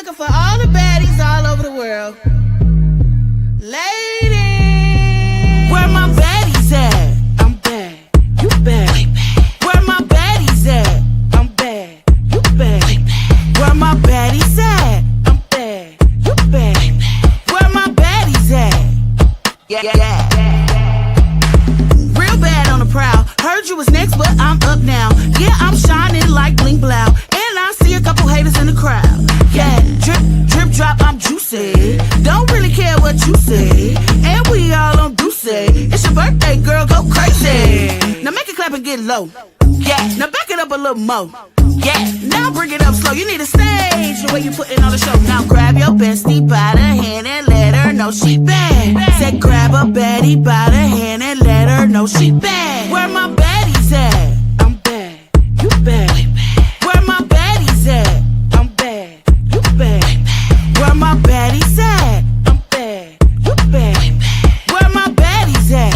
looking for all the baddies all over the world. Ladies, where my baddies at? I'm bad, you bad. Where my baddies at? I'm bad, you bad. Where my baddies at? I'm bad, you bad. Where my baddies at? Yeah. Real bad on the prowl. Heard you was next, but I'm up now. Yeah, I'm shining like bling blow. And I see a couple haters in the crowd. Yeah, drip, drip, drop, I'm juicy. Don't really care what you say. And we all on Ducey. It's your birthday, girl, go crazy. Now make it clap and get low. Yeah, now back it up a little more. Yeah, now bring it up slow. You need a stage the way you putting on the show. Now grab your bestie by the hand and let her know she bad. Said grab a baddie by the hand and let her know she bad. Where my baddies at? I'm bad, you bad. Where my baddies at? I'm bad, you bad. Where my baddies at? I'm bad, you bad. Where my baddies at?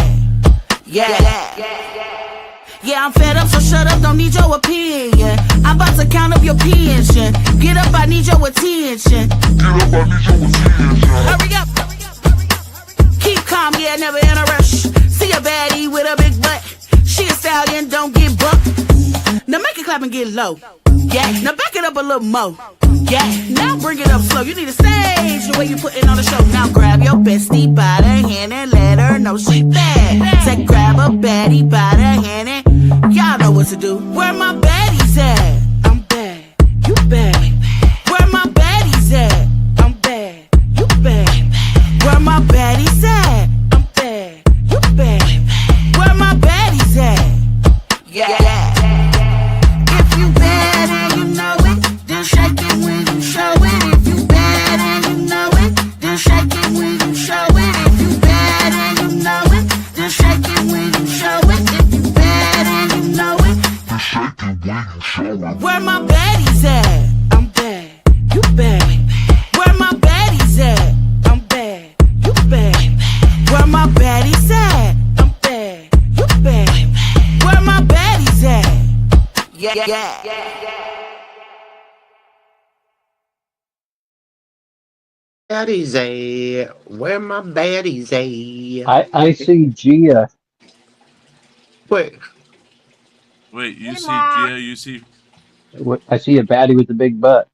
Yeah, I'm fed up, so shut up, don't need your opinion. I'm about to count up your pension. Get up, I need your attention. Hurry up. Keep calm, yeah, never in a rush. See a baddie with a big butt. She a stallion, don't get bucked. Now make it clap and get low. Yeah, now back it up a little more. Yeah, now bring it up slow. You need a stage the way you putting on the show. Now grab your bestie by the hand and let her know she bad. Say grab a baddie by the hand and y'all know what to do. Where my baddies at? I'm bad, you bad. Where my baddies at? I'm bad, you bad. Where my baddies at? I'm bad, you bad. Where my baddies at? Yeah. If you bad and you know it, then shake it when you show it. If you bad and you know it, then shake it when you show it. If you bad and you know it, then shake it when you show it. If you bad and you know it, then shake it when you show it. Where my baddies at? I'm bad, you bad. Where my baddies at? I'm bad, you bad. Where my baddies at? I'm bad, you bad. Where my baddies at? Yeah. Baddies, where my baddies, I see Gia. Wait, you see Gia, you see... I see a baddie with a big butt.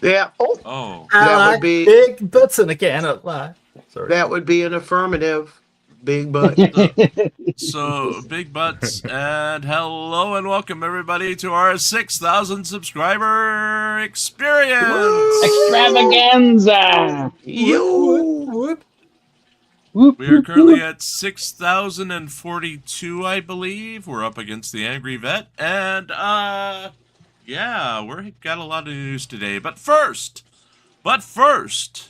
yeah. Oh. That would be big butts and I cannot lie. Sorry. that would be an affirmative. Big butt. So, big butts, and hello and welcome everybody to our 6,000 subscriber experience. Extravaganza! You. We are currently at 6,042, I believe. We're up against the Angry Vet, and yeah, we've got a lot of news today. But first, since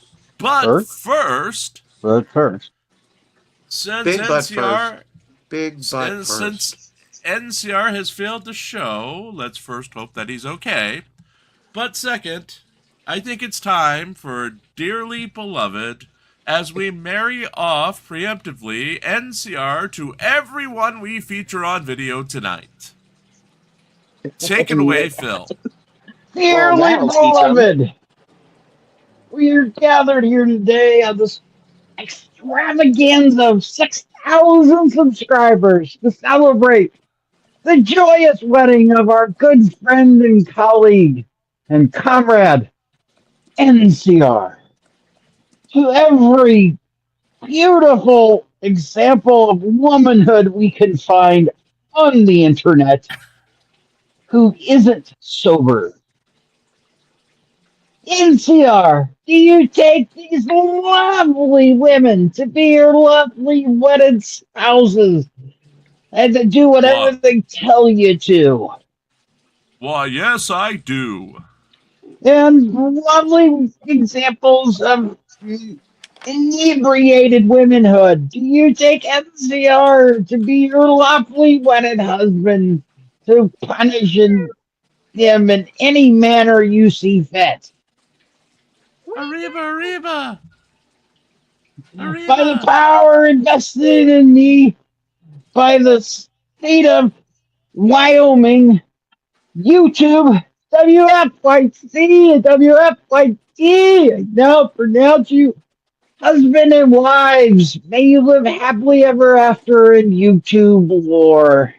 Big butt NCR, first. Big butt first. Since NCR has failed to show, let's first hope that he's okay. But second, I think it's time for Dearly Beloved, as we marry off preemptively NCR to everyone we feature on video tonight. Take it away, Phil. Dearly beloved, we are gathered here today on this extravaganza of 6,000 subscribers to celebrate the joyous wedding of our good friend and colleague and comrade, NCR. To every beautiful example of womanhood we can find on the internet who isn't sober. NCR, do you take these lovely women to be your lovely wedded spouses and to do whatever they tell you to? Why, yes, I do. And lovely examples of inebriated womanhood. Do you take NCR to be your lovely wedded husband to punish him in any manner you see fit? Arriba, arriba. Arriba. By the power invested in me by the state of Wyoming, YouTube WFYC and WFYT. I now pronounce you husband and wives. May you live happily ever after in YouTube lore.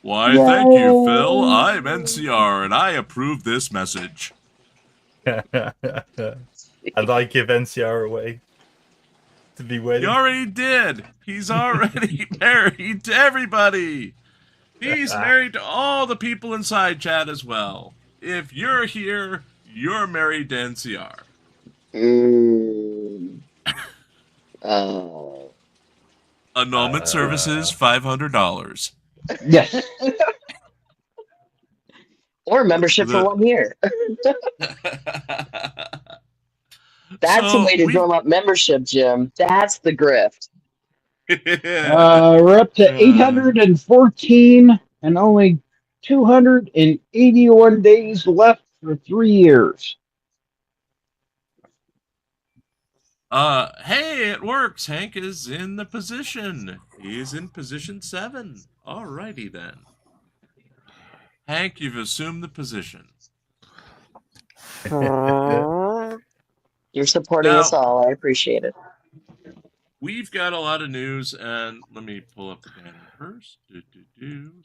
Why, thank you, Phil. I'm NCR, and I approve this message. I'd like give NCR away to be waiting. He already did. He's already married to everybody. He's married to all the people inside chat as well. If you're here, you're married to NCR. Annulment services, $500. Yes. Or membership for 1 year. That's a way to drum up membership, Jim. That's the grift. We're up to 814 and only 281 days left for 3 years. Hey, it works. Hank is in the position. He's in position 7. Alrighty then. Hank, you've assumed the position. You're supporting us all. I appreciate it. We've got a lot of news, and let me pull up the banner first.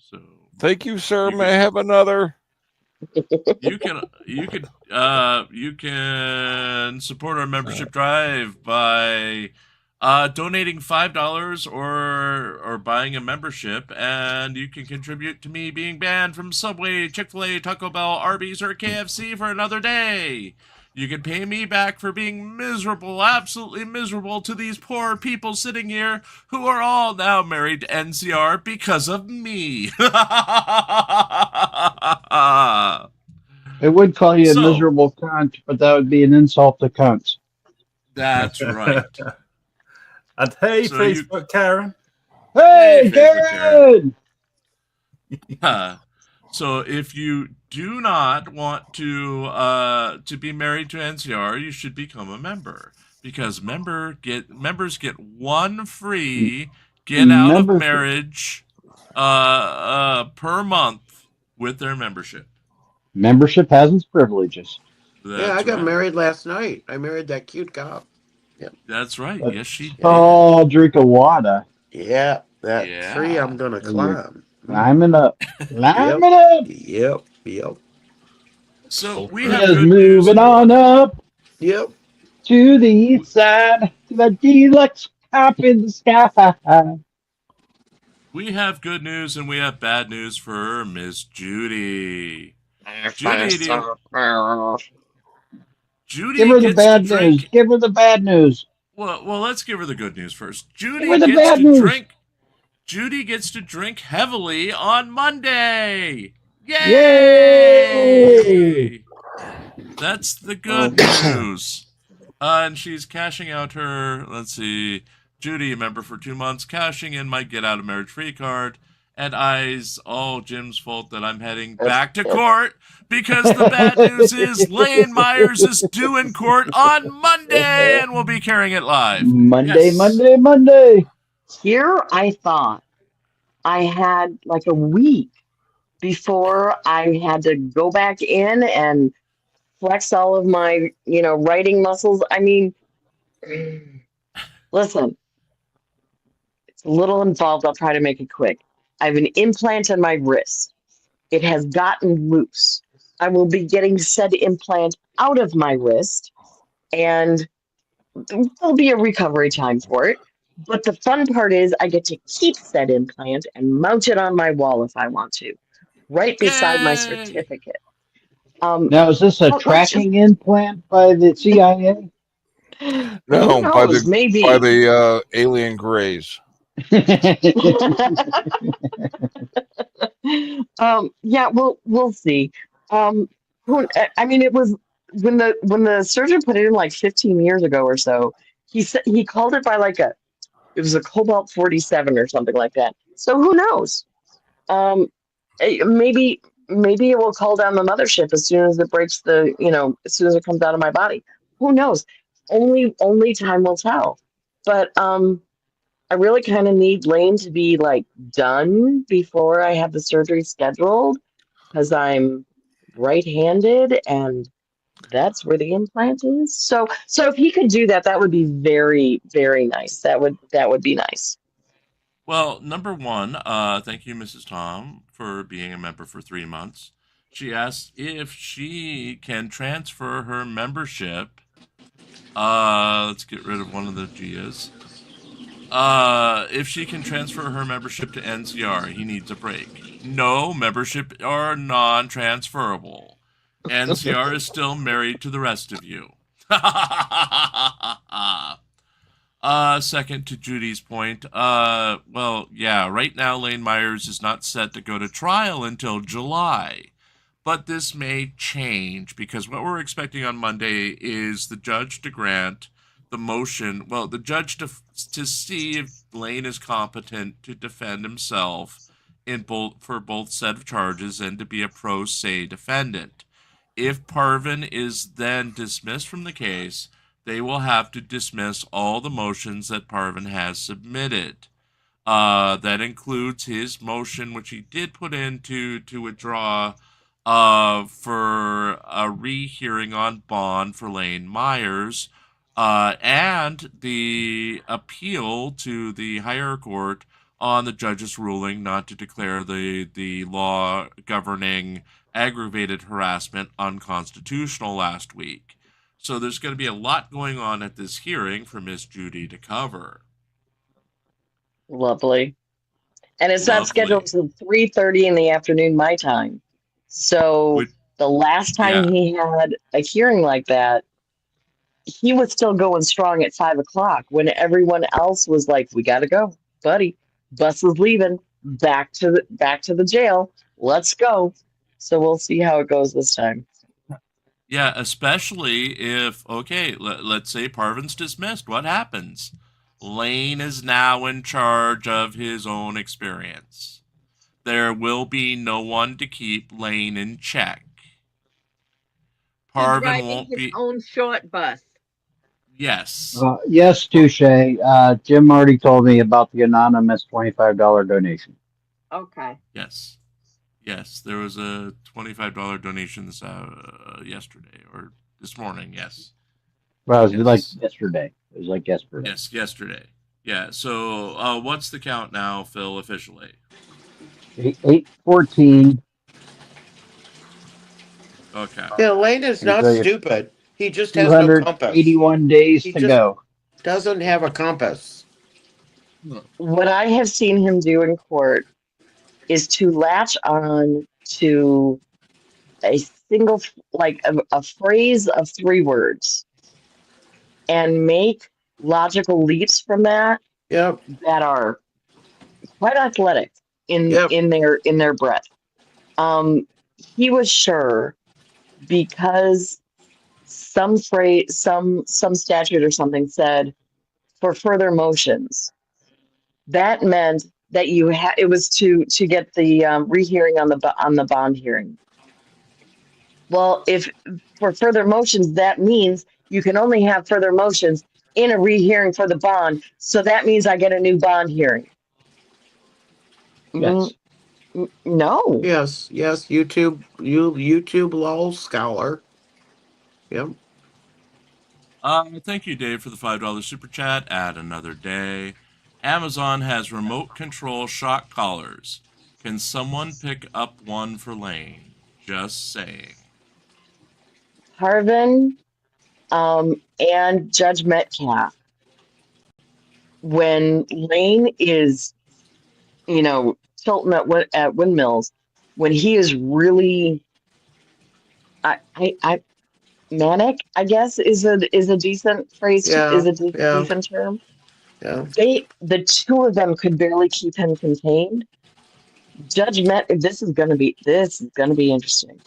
So thank you, sir. May I have another? You can support our membership drive by donating $5 or buying a membership, and you can contribute to me being banned from Subway, Chick-fil-A, Taco Bell, Arby's, or KFC for another day. You can pay me back for being miserable, absolutely miserable to these poor people sitting here who are all now married to NCR because of me. I would call you a miserable cunt, but that would be an insult to cunts. That's right. And hey, So Facebook Karen. Hey, Karen! So if you do not want to be married to NCR, you should become a member, because members get one free get out of marriage per month with their membership. Membership has its privileges. Yeah, I got married last night. I married that cute cop. Yeah, that's right. Yes, she did. Oh, drink of water. Yeah, that tree I'm gonna climb. Climbing up. Climbing up. Yep. So we have just moving on up. Yep. To the east side, to the deluxe top in the sky. We have good news and we have bad news for Miss Judy. Judy give her the bad news. Give her the bad news. Well, let's give her the good news first. Judy gets to drink heavily on Monday. Yay! That's the good news. And she's cashing out her, let's see, Judy, a member for 2 months, cashing in my get out of marriage free card. And all Jim's fault that I'm heading back to court, because the bad news is Lane Myers is due in court on Monday and we'll be carrying it live. Monday. Here I thought I had like a week before I had to go back in and flex all of my, writing muscles. I mean, listen, it's a little involved. I'll try to make it quick. I have an implant in my wrist. It has gotten loose. I will be getting said implant out of my wrist, and there'll be a recovery time for it. But the fun part is I get to keep said implant and mount it on my wall if I want to, right beside my certificate. Now, is this a tracking implant by the CIA? No, by the alien greys. Yeah, we'll see. I mean, it was when the surgeon put it in like 15 years ago or so. He called it by it was a Cobalt 47 or something like that. So who knows? Maybe it will call down the mothership as soon as it breaks as soon as it comes out of my body. Who knows? Only time will tell. But I really kind of need Lane to be done before I have the surgery scheduled, because I'm right-handed, and that's where the implant is. So if he could do that, that would be very, very nice. That would be nice. Well, number one, thank you, Mrs. Tom, for being a member for 3 months. She asked if she can transfer her membership. Let's get rid of one of the Gias. If she can transfer her membership to NCR, he needs a break. No, membership are non-transferable. NCR is still married to the rest of you. Second to Judy's point, well, yeah, right now Lane Myers is not set to go to trial until July. But this may change because what we're expecting on Monday is the judge to grant the motion, well, the judge to see if Lane is competent to defend himself for both set of charges and to be a pro se defendant. If Parvin is then dismissed from the case, they will have to dismiss all the motions that Parvin has submitted. That includes his motion, which he did put in to withdraw for a rehearing on bond for Lane Myers, and the appeal to the higher court on the judge's ruling not to declare the law governing aggravated harassment unconstitutional last week. So there's going to be a lot going on at this hearing for Miss Judy to cover. Lovely. And it's not scheduled until 3:30 in the afternoon my time. So the last time he had a hearing like that, he was still going strong at 5 o'clock when everyone else was like, "We got to go, buddy. Bus is leaving. Back to the jail. Let's go." So we'll see how it goes this time. Yeah, especially if, okay, let's say Parvin's dismissed. What happens? Lane is now in charge of his own experience. There will be no one to keep Lane in check. Parvin won't be his own short bus. Yes. Yes, Touche. Jim already told me about the anonymous $25 donation. Okay. Yes. Yes, there was a $25 donation this yesterday or this morning. Yes. Well, it was like yesterday. It was like yesterday. Yes, yesterday. Yeah. So, what's the count now, Phil? Officially, 8:14. Okay. Yeah, Lane is not stupid. He just has no compass. 81 days to go. Doesn't have a compass. What I have seen him do in court is to latch on to a single, like a phrase of 3 words, and make logical leaps from that. Yep. That are quite athletic in their breath. He was sure because some phrase, some statute or something said for further motions. That meant that it was to get the rehearing on the bond hearing. Well, if for further motions, that means you can only have further motions in a rehearing for the bond. So that means I get a new bond hearing. Yes. No. Yes. YouTube law scholar. Yep. Thank you, Dave, for the $5 super chat. Add another day. Amazon has remote control shock collars. Can someone pick up one for Lane? Just saying. Parvin and Judge Metcalf. When Lane is, tilting at windmills, when he is really, manic, I guess is a decent phrase. Decent term. Yeah. The two of them could barely keep him contained. Judge this is gonna be interesting.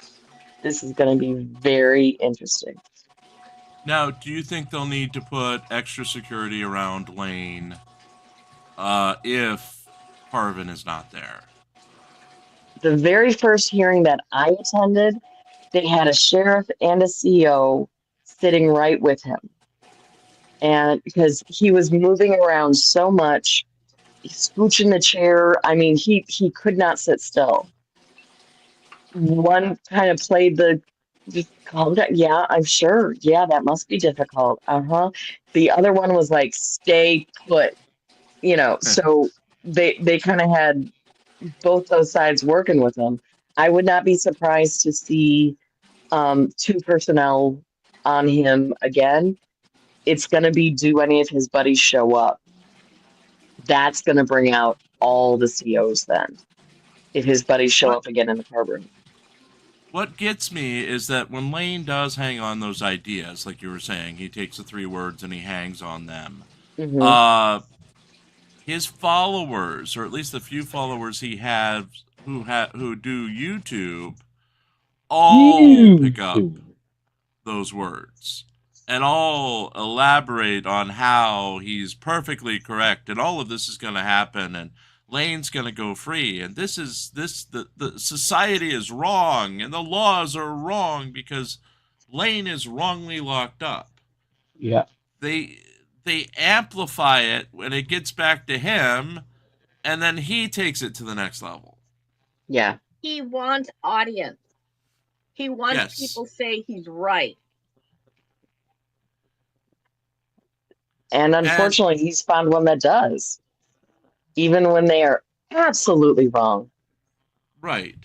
This is gonna be very interesting. Now, do you think they'll need to put extra security around Lane if Parvin is not there? The very first hearing that I attended, they had a sheriff and a CO sitting right with him. And because he was moving around so much, scooching the chair, I mean, he could not sit still. one kind of played the just calm down. Yeah, I'm sure. Yeah, that must be difficult. Uh-huh. The other one was like, stay put, so they kind of had both those sides working with him. I would not be surprised to see two personnel on him again. It's going to be, do any of his buddies show up? That's going to bring out all the COs then, if his buddies show up again in the car room. What gets me is that when Lane does hang on those ideas, like you were saying, he takes the 3 words and he hangs on them. Mm-hmm. His followers, or at least the few followers he has who do YouTube, all pick up those words and all elaborate on how he's perfectly correct, and all of this is going to happen, and Lane's going to go free, and the society is wrong, and the laws are wrong because Lane is wrongly locked up. Yeah. They amplify it when it gets back to him, and then he takes it to the next level. Yeah. He wants audience. He wants people to say he's right. And unfortunately, he's found one that does. Even when they are absolutely wrong. Right.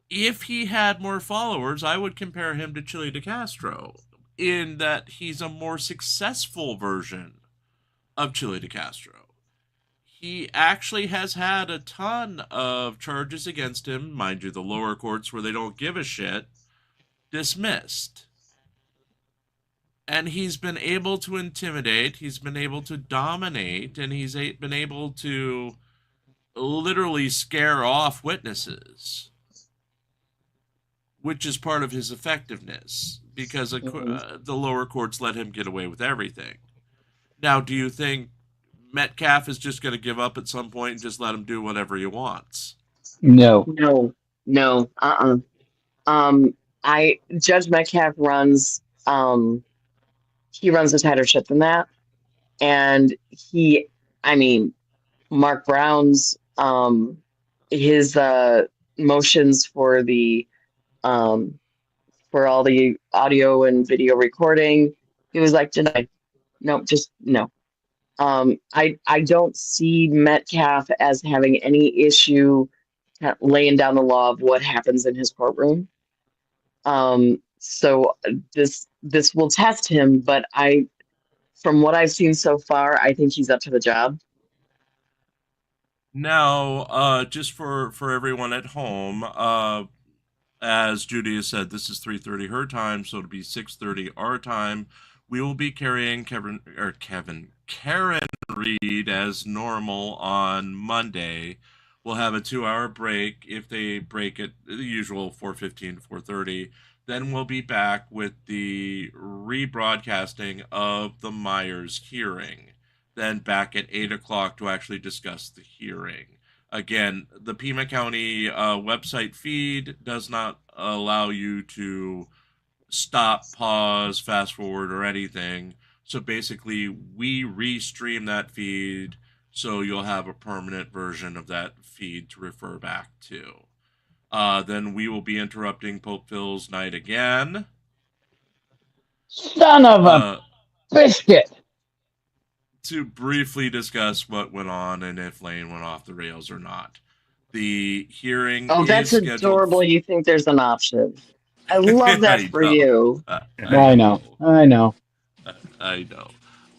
If he had more followers, I would compare him to Chili DeCastro, in that he's a more successful version of Chili DeCastro. He actually has had a ton of charges against him, mind you, the lower courts where they don't give a shit, dismissed. And he's been able to intimidate, he's been able to dominate, and he's been able to literally scare off witnesses, which is part of his effectiveness, because the lower courts let him get away with everything. Now, do you think Metcalf is just going to give up at some point and just let him do whatever he wants? No. Judge Metcalf runs, he runs a tighter ship than that. And Mark Brown's, his motions for the, for all the audio and video recording, he was like, denied. No, just no. I don't see Metcalf as having any issue laying down the law of what happens in his courtroom. So this will test him, but from what I've seen so far, I think he's up to the job. Now, just for everyone at home, as Judy has said, this is 3:30 her time, so it'll be 6:30 our time. We will be carrying Karen Reed as normal on Monday. We'll have a 2-hour break. If they break it, the usual 4:15 to 4:30, then we'll be back with the rebroadcasting of the Myers hearing. Then back at 8 o'clock to actually discuss the hearing. Again, the Pima County website feed does not allow you to stop, pause, fast forward, or anything. So basically, we restream that feed, so you'll have a permanent version of that feed to refer back to. Then we will be interrupting Pope Phil's night again. Son of a biscuit! To briefly discuss what went on and if Lane went off the rails or not. The hearing is that's adorable. You think there's an option. I love that for you. I know.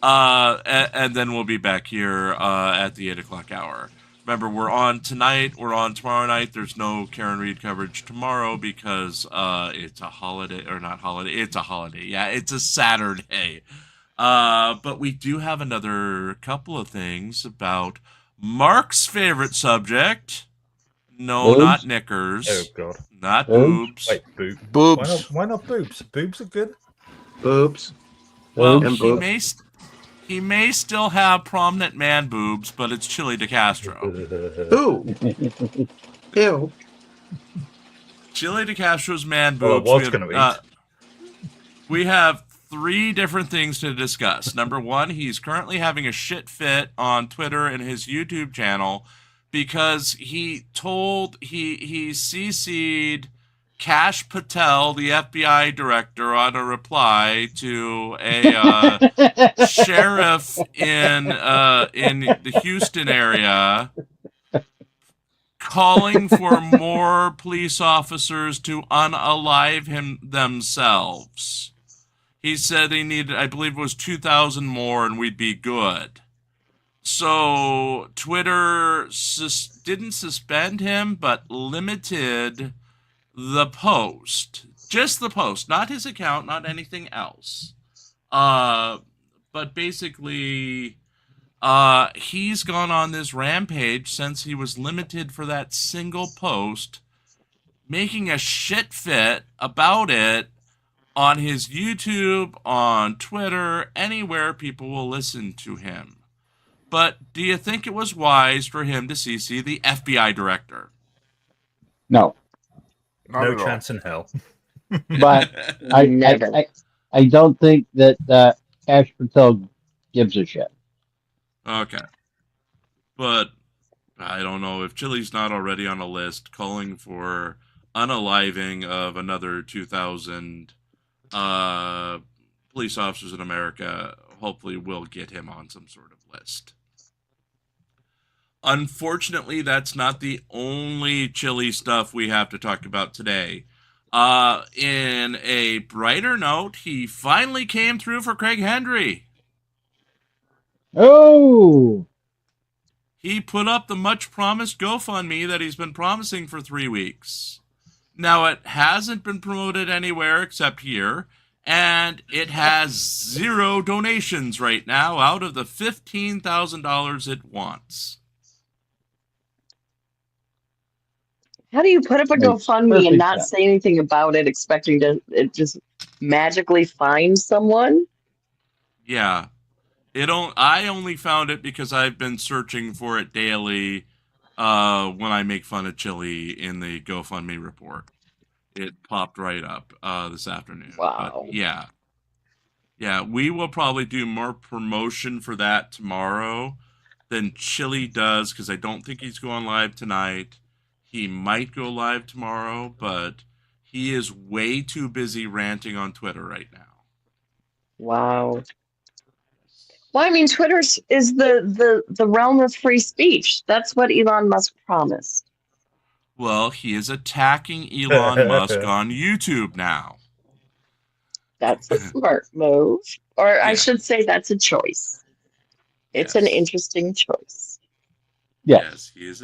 And then we'll be back here at the 8 o'clock hour. Remember, we're on tonight. We're on tomorrow night. There's no Karen Reed coverage tomorrow because it's a holiday. Or not holiday. It's a holiday. Yeah, it's a Saturday. But we do have another couple of things about Mark's favorite subject. No, boobs? not knickers. Oh, God. Not boobs. Wait, boobs. Why not boobs? Boobs are good. Boobs. Well, boobs. he may still have prominent man boobs, but it's Chili DeCastro. Who? Ew. Chili DeCastro's man boobs. Well, what's going to eat? We have 3 different things to discuss. Number 1, he's currently having a shit fit on Twitter and his YouTube channel because he CC'd Kash Patel, the FBI director, on a reply to a sheriff in the Houston area, calling for more police officers to unalive themselves. He said he needed, I believe it was 2,000 more, and we'd be good. So Twitter didn't suspend him, but limited the post. Just the post, not his account, not anything else. But basically, he's gone on this rampage since he was limited for that single post, making a shit fit about it on his YouTube, on Twitter, anywhere people will listen to him. But do you think it was wise for him to CC the FBI director? No. No chance in hell. But I don't think that Kash Patel gives a shit. Okay. But I don't know if Chili's not already on a list calling for unaliving of another 2,000 police officers in America. Hopefully we'll get him on some sort of list. Unfortunately, that's not the only Chili stuff we have to talk about today. In a brighter note, he finally came through for Craig Henry. Oh! He put up the much-promised GoFundMe that he's been promising for 3 weeks. Now, it hasn't been promoted anywhere except here, and it has 0 donations right now out of the $15,000 it wants. How do you put up a GoFundMe and not say anything about it, expecting it just magically find someone? Yeah. I only found it because I've been searching for it daily when I make fun of Chili in the GoFundMe report. It popped right up this afternoon. Wow. But yeah. Yeah, we will probably do more promotion for that tomorrow than Chili does, because I don't think he's going live tonight. He might go live tomorrow, but he is way too busy ranting on Twitter right now. Wow. Well, I mean, Twitter is the realm of free speech. That's what Elon Musk promised. Well, he is attacking Elon Musk on YouTube now. That's a smart move. Or yeah. I should say that's a choice. It's an interesting choice. Yes, he is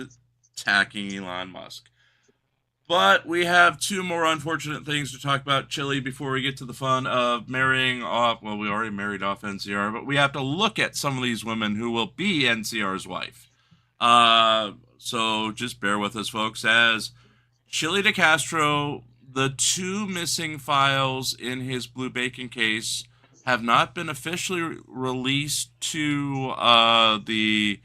attacking Elon Musk. But we have 2 more unfortunate things to talk about, Chili, before we get to the fun of marrying off. Well, we already married off NCR, but we have to look at some of these women who will be NCR's wife. So just bear with us, folks. As Chili DeCastro, the 2 missing files in his Blue Bacon case have not been officially released to the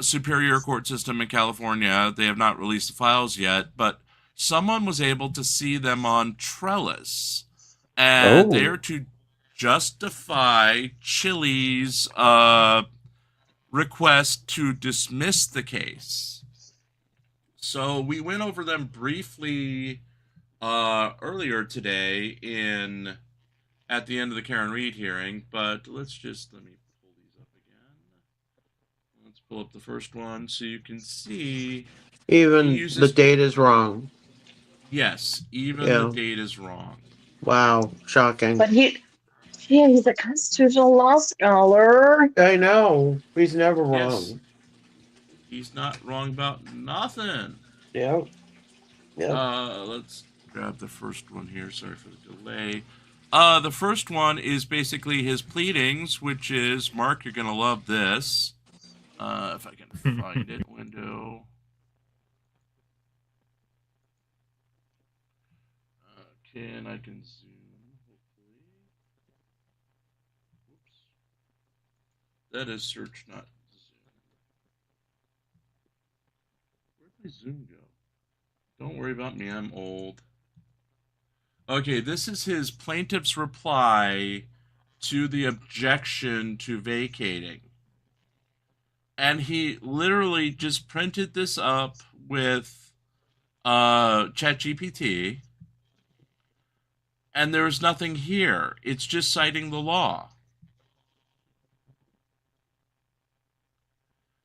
Superior Court system in California. They have not released the files yet, but someone was able to see them on Trellis, and they're to justify Chili's request to dismiss the case. So we went over them briefly earlier today at the end of the Karen Reed hearing, but let me pull these up again. Let's pull up the first one so you can see. Even the date is wrong. Yes, even the date is wrong. Wow, shocking. But he's a constitutional law scholar. I know. He's never wrong. Yes. He's not wrong about nothing. Yeah. Let's grab the first one here. Sorry for the delay. The first one is basically his pleadings, which is, Mark, you're going to love this. If I can find it, window. Okay, and I can zoom, hopefully. Whoops. That is search, not zoom. Where'd my zoom go? Don't worry about me, I'm old. Okay, this is his plaintiff's reply to the objection to vacating. And he literally just printed this up with ChatGPT, and there's nothing here. It's just citing the law.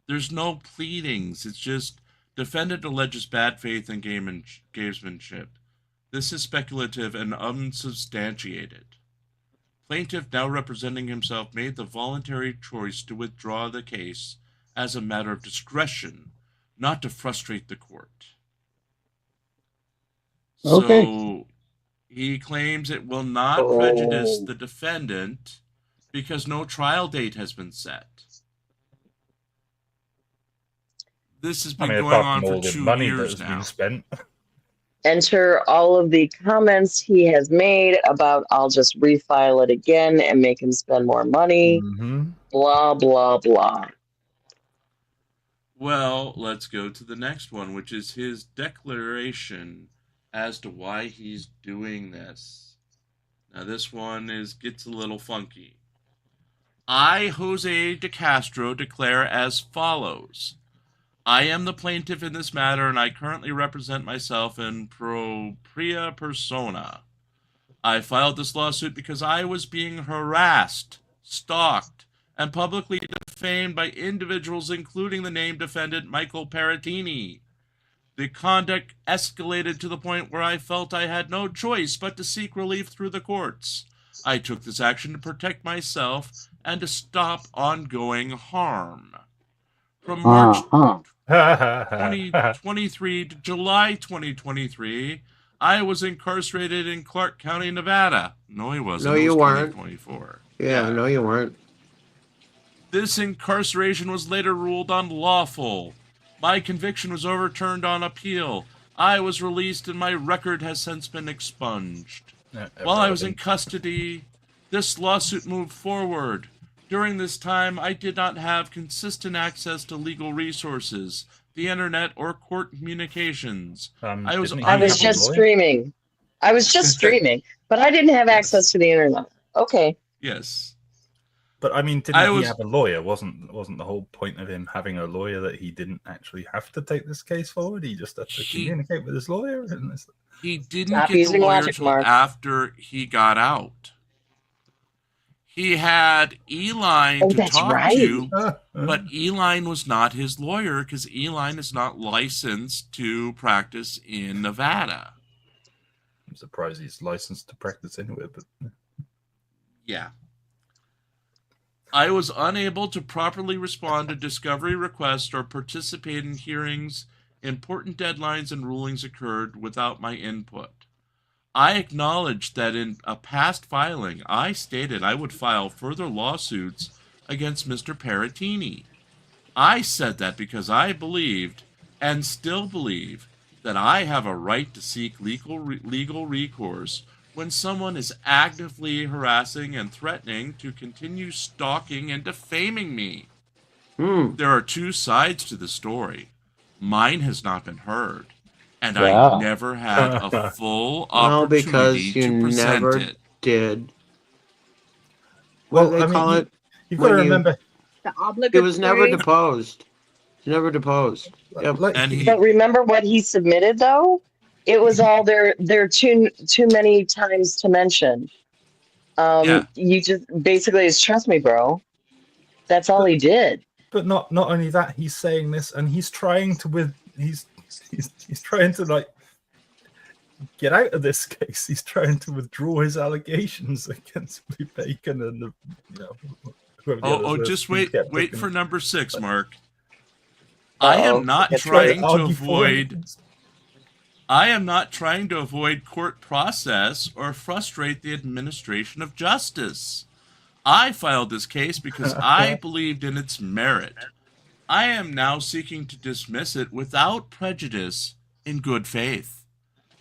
There's no pleadings. It's just defendant alleges bad faith and gamesmanship. This is speculative and unsubstantiated. Plaintiff, now representing himself, made the voluntary choice to withdraw the case as a matter of discretion, not to frustrate the court. Okay. So he claims it will not prejudice the defendant because no trial date has been set. This has been going on for 2 years now. Enter all of the comments he has made about I'll just refile it again and make him spend more money. Blah, blah, blah. Well, let's go to the next one, which is his declaration as to why he's doing this. Now, this one gets a little funky. I, Jose de Castro, declare as follows. I am the plaintiff in this matter, and I currently represent myself in propria persona. I filed this lawsuit because I was being harassed, stalked, and publicly defamed by individuals, including the named defendant Michael Paratini. The conduct escalated to the point where I felt I had no choice but to seek relief through the courts. I took this action to protect myself and to stop ongoing harm. From March 2023 to July 2023, I was incarcerated in Clark County, Nevada. No, he wasn't. No, you weren't. 2024. Yeah, no, you weren't. This incarceration was later ruled unlawful. My conviction was overturned on appeal. I was released and my record has since been expunged. While I was in custody, this lawsuit moved forward. During this time, I did not have consistent access to legal resources, the internet, or court communications. I was just streaming. I was just streaming, but I didn't have access to the internet. Okay. Yes. But I mean, didn't he have a lawyer? Wasn't the whole point of him having a lawyer that he didn't actually have to take this case forward? He just had to communicate with his lawyer? He didn't get the lawyer until after he got out. He had Eline to talk to, but Eline was not his lawyer because Eline is not licensed to practice in Nevada. I'm surprised he's licensed to practice anywhere, but yeah. I was unable to properly respond to discovery requests or participate in hearings. Important deadlines and rulings occurred without my input. I acknowledged that in a past filing, I stated I would file further lawsuits against Mr. Paratini. I said that because I believed, and still believe, that I have a right to seek legal recourse when someone is actively harassing and threatening to continue stalking and defaming me. There are two sides to the story. Mine has not been heard. And I never had a full opportunity to present it. Did. Well, I mean, you've got to remember, the obligatory. He was never deposed. Never deposed. Yep. But remember what he submitted, though? It was all there too many times to mention. You just basically it's trust me, bro. That's all he did. But not only that, he's saying this, and he's trying to he's trying to like get out of this case. He's trying to withdraw his allegations against Bacon and just wait for number 6, Mark. I am not trying to avoid. I am not trying to avoid court process or frustrate the administration of justice. I filed this case because I believed in its merit. I am now seeking to dismiss it without prejudice in good faith,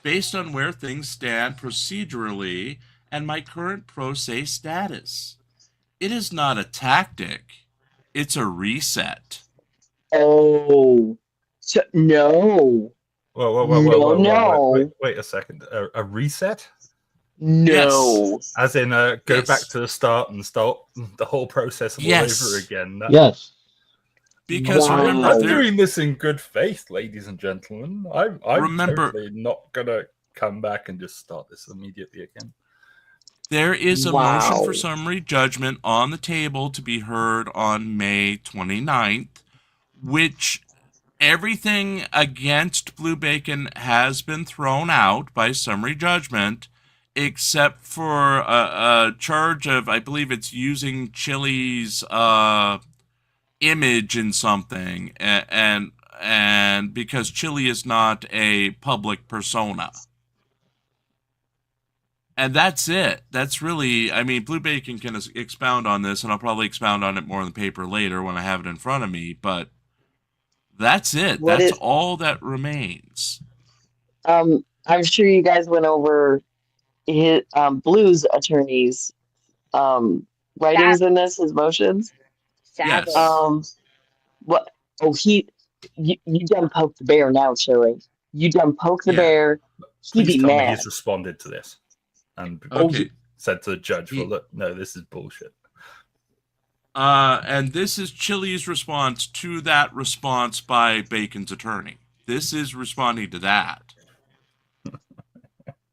based on where things stand procedurally and my current pro se status. It is not a tactic. It's a reset. Oh, no. Whoa. Wait a second. A reset? No. Yes. As in go back to the start and start the whole process all over again. Yes. Because remember, I'm doing this in good faith, ladies and gentlemen. I'm totally not gonna come back and just start this immediately again. There is a motion for summary judgment on the table to be heard on May 29th, which everything against Blue Bacon has been thrown out by summary judgment, except for a charge of, I believe it's using Chili's image in something, and because Chili is not a public persona. And that's it. That's really, I mean, Blue Bacon can expound on this, and I'll probably expound on it more in the paper later when I have it in front of me, but that's it. That's all that remains. I'm sure you guys went over his, Blue's attorney's writings in this, his motions. Yes. What? Oh, you done poked the bear now, Chili. You done poked the bear. Please He'd be tell me mad. he's responded to this and said to the judge, "Well, look, no, this is bullshit." And this is Chili's response to that response by Bacon's attorney. This is responding to that.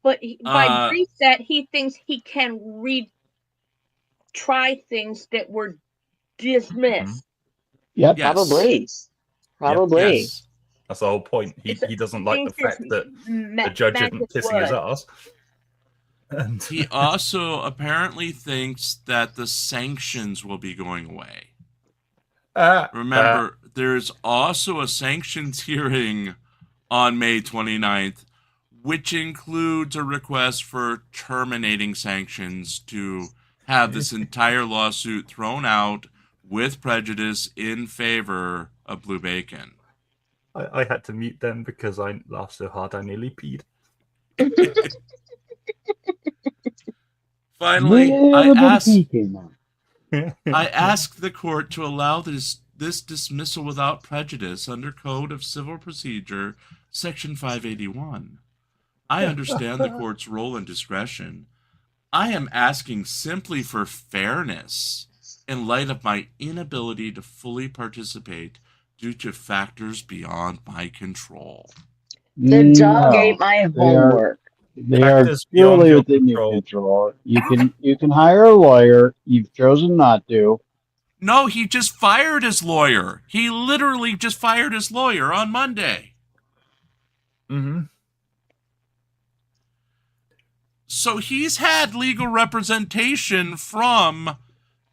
But by reset, he thinks he can retry things that were dismissed. Yep. Yes. Probably. Yes. That's the whole point. He doesn't like the fact that the judge isn't kissing his ass. And he also apparently thinks that the sanctions will be going away. Remember, there's also a sanctions hearing on May 29th, which includes a request for terminating sanctions to have this entire lawsuit thrown out with prejudice in favor of Blue Bacon. I had to mute them because I laughed so hard I nearly peed. Finally, I asked the court to allow this dismissal without prejudice under Code of Civil Procedure, Section 581. I understand the court's role and discretion. I am asking simply for fairness in light of my inability to fully participate due to factors beyond my control. The dog ate my homework. They are purely within your control. You can hire a lawyer. You've chosen not to. No, he just fired his lawyer. He literally just fired his lawyer on Monday. Mm-hmm. So he's had legal representation from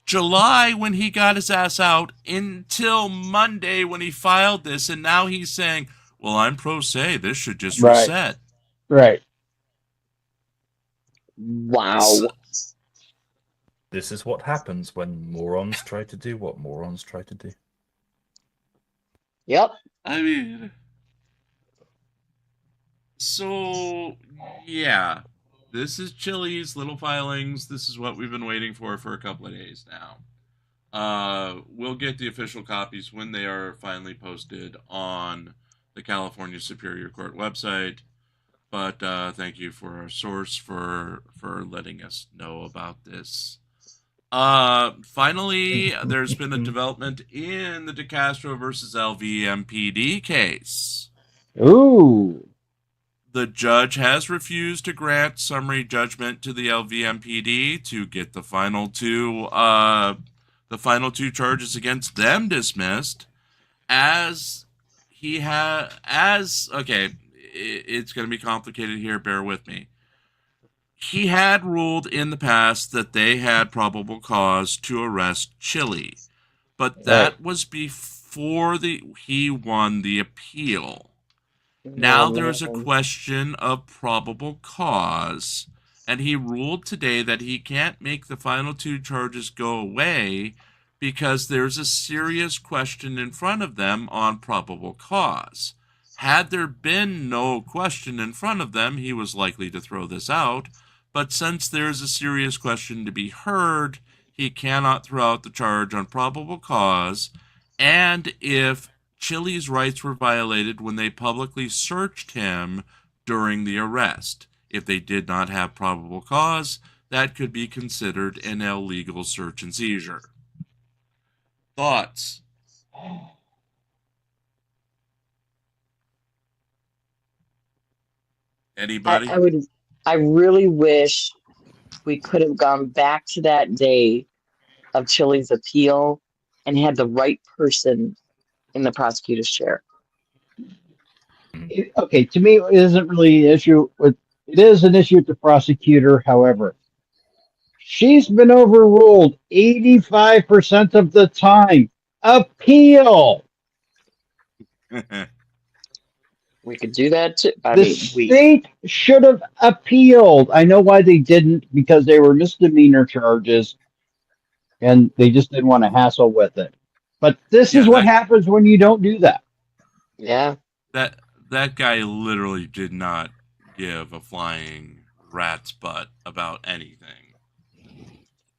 July when he got his ass out until Monday when he filed this, and now he's saying, well, I'm pro se. This should just reset. Right. Wow. This is what happens when morons try to do what morons try to do. Yep. I mean, so, yeah. This is Chili's little filings. This is what we've been waiting for a couple of days now. We'll get the official copies when they are finally posted on the California Superior Court website. But thank you for our source for letting us know about this. Finally, there's been a development in the DeCastro versus LVMPD case. Ooh. The judge has refused to grant summary judgment to the LVMPD to get the final two charges against them dismissed, it's going to be complicated here, bear with me. He had ruled in the past that they had probable cause to arrest Chili, but that was before he won the appeal. Now there's a question of probable cause, and he ruled today that he can't make the final two charges go away because there's a serious question in front of them on probable cause. Had there been no question in front of them, he was likely to throw this out, but since there's a serious question to be heard, he cannot throw out the charge on probable cause, and if Chili's rights were violated when they publicly searched him during the arrest. If they did not have probable cause, that could be considered an illegal search and seizure. Thoughts? Anybody? I really wish we could have gone back to that day of Chili's appeal and had the right person in the prosecutor's chair. Okay, to me, it isn't really an issue with. It is an issue with the prosecutor. However, she's been overruled 85% of the time. Appeal. We could do that too. The state should have appealed. I know why they didn't, because they were misdemeanor charges, and they just didn't want to hassle with it. But this is what happens when you don't do that. Yeah. That guy literally did not give a flying rat's butt about anything.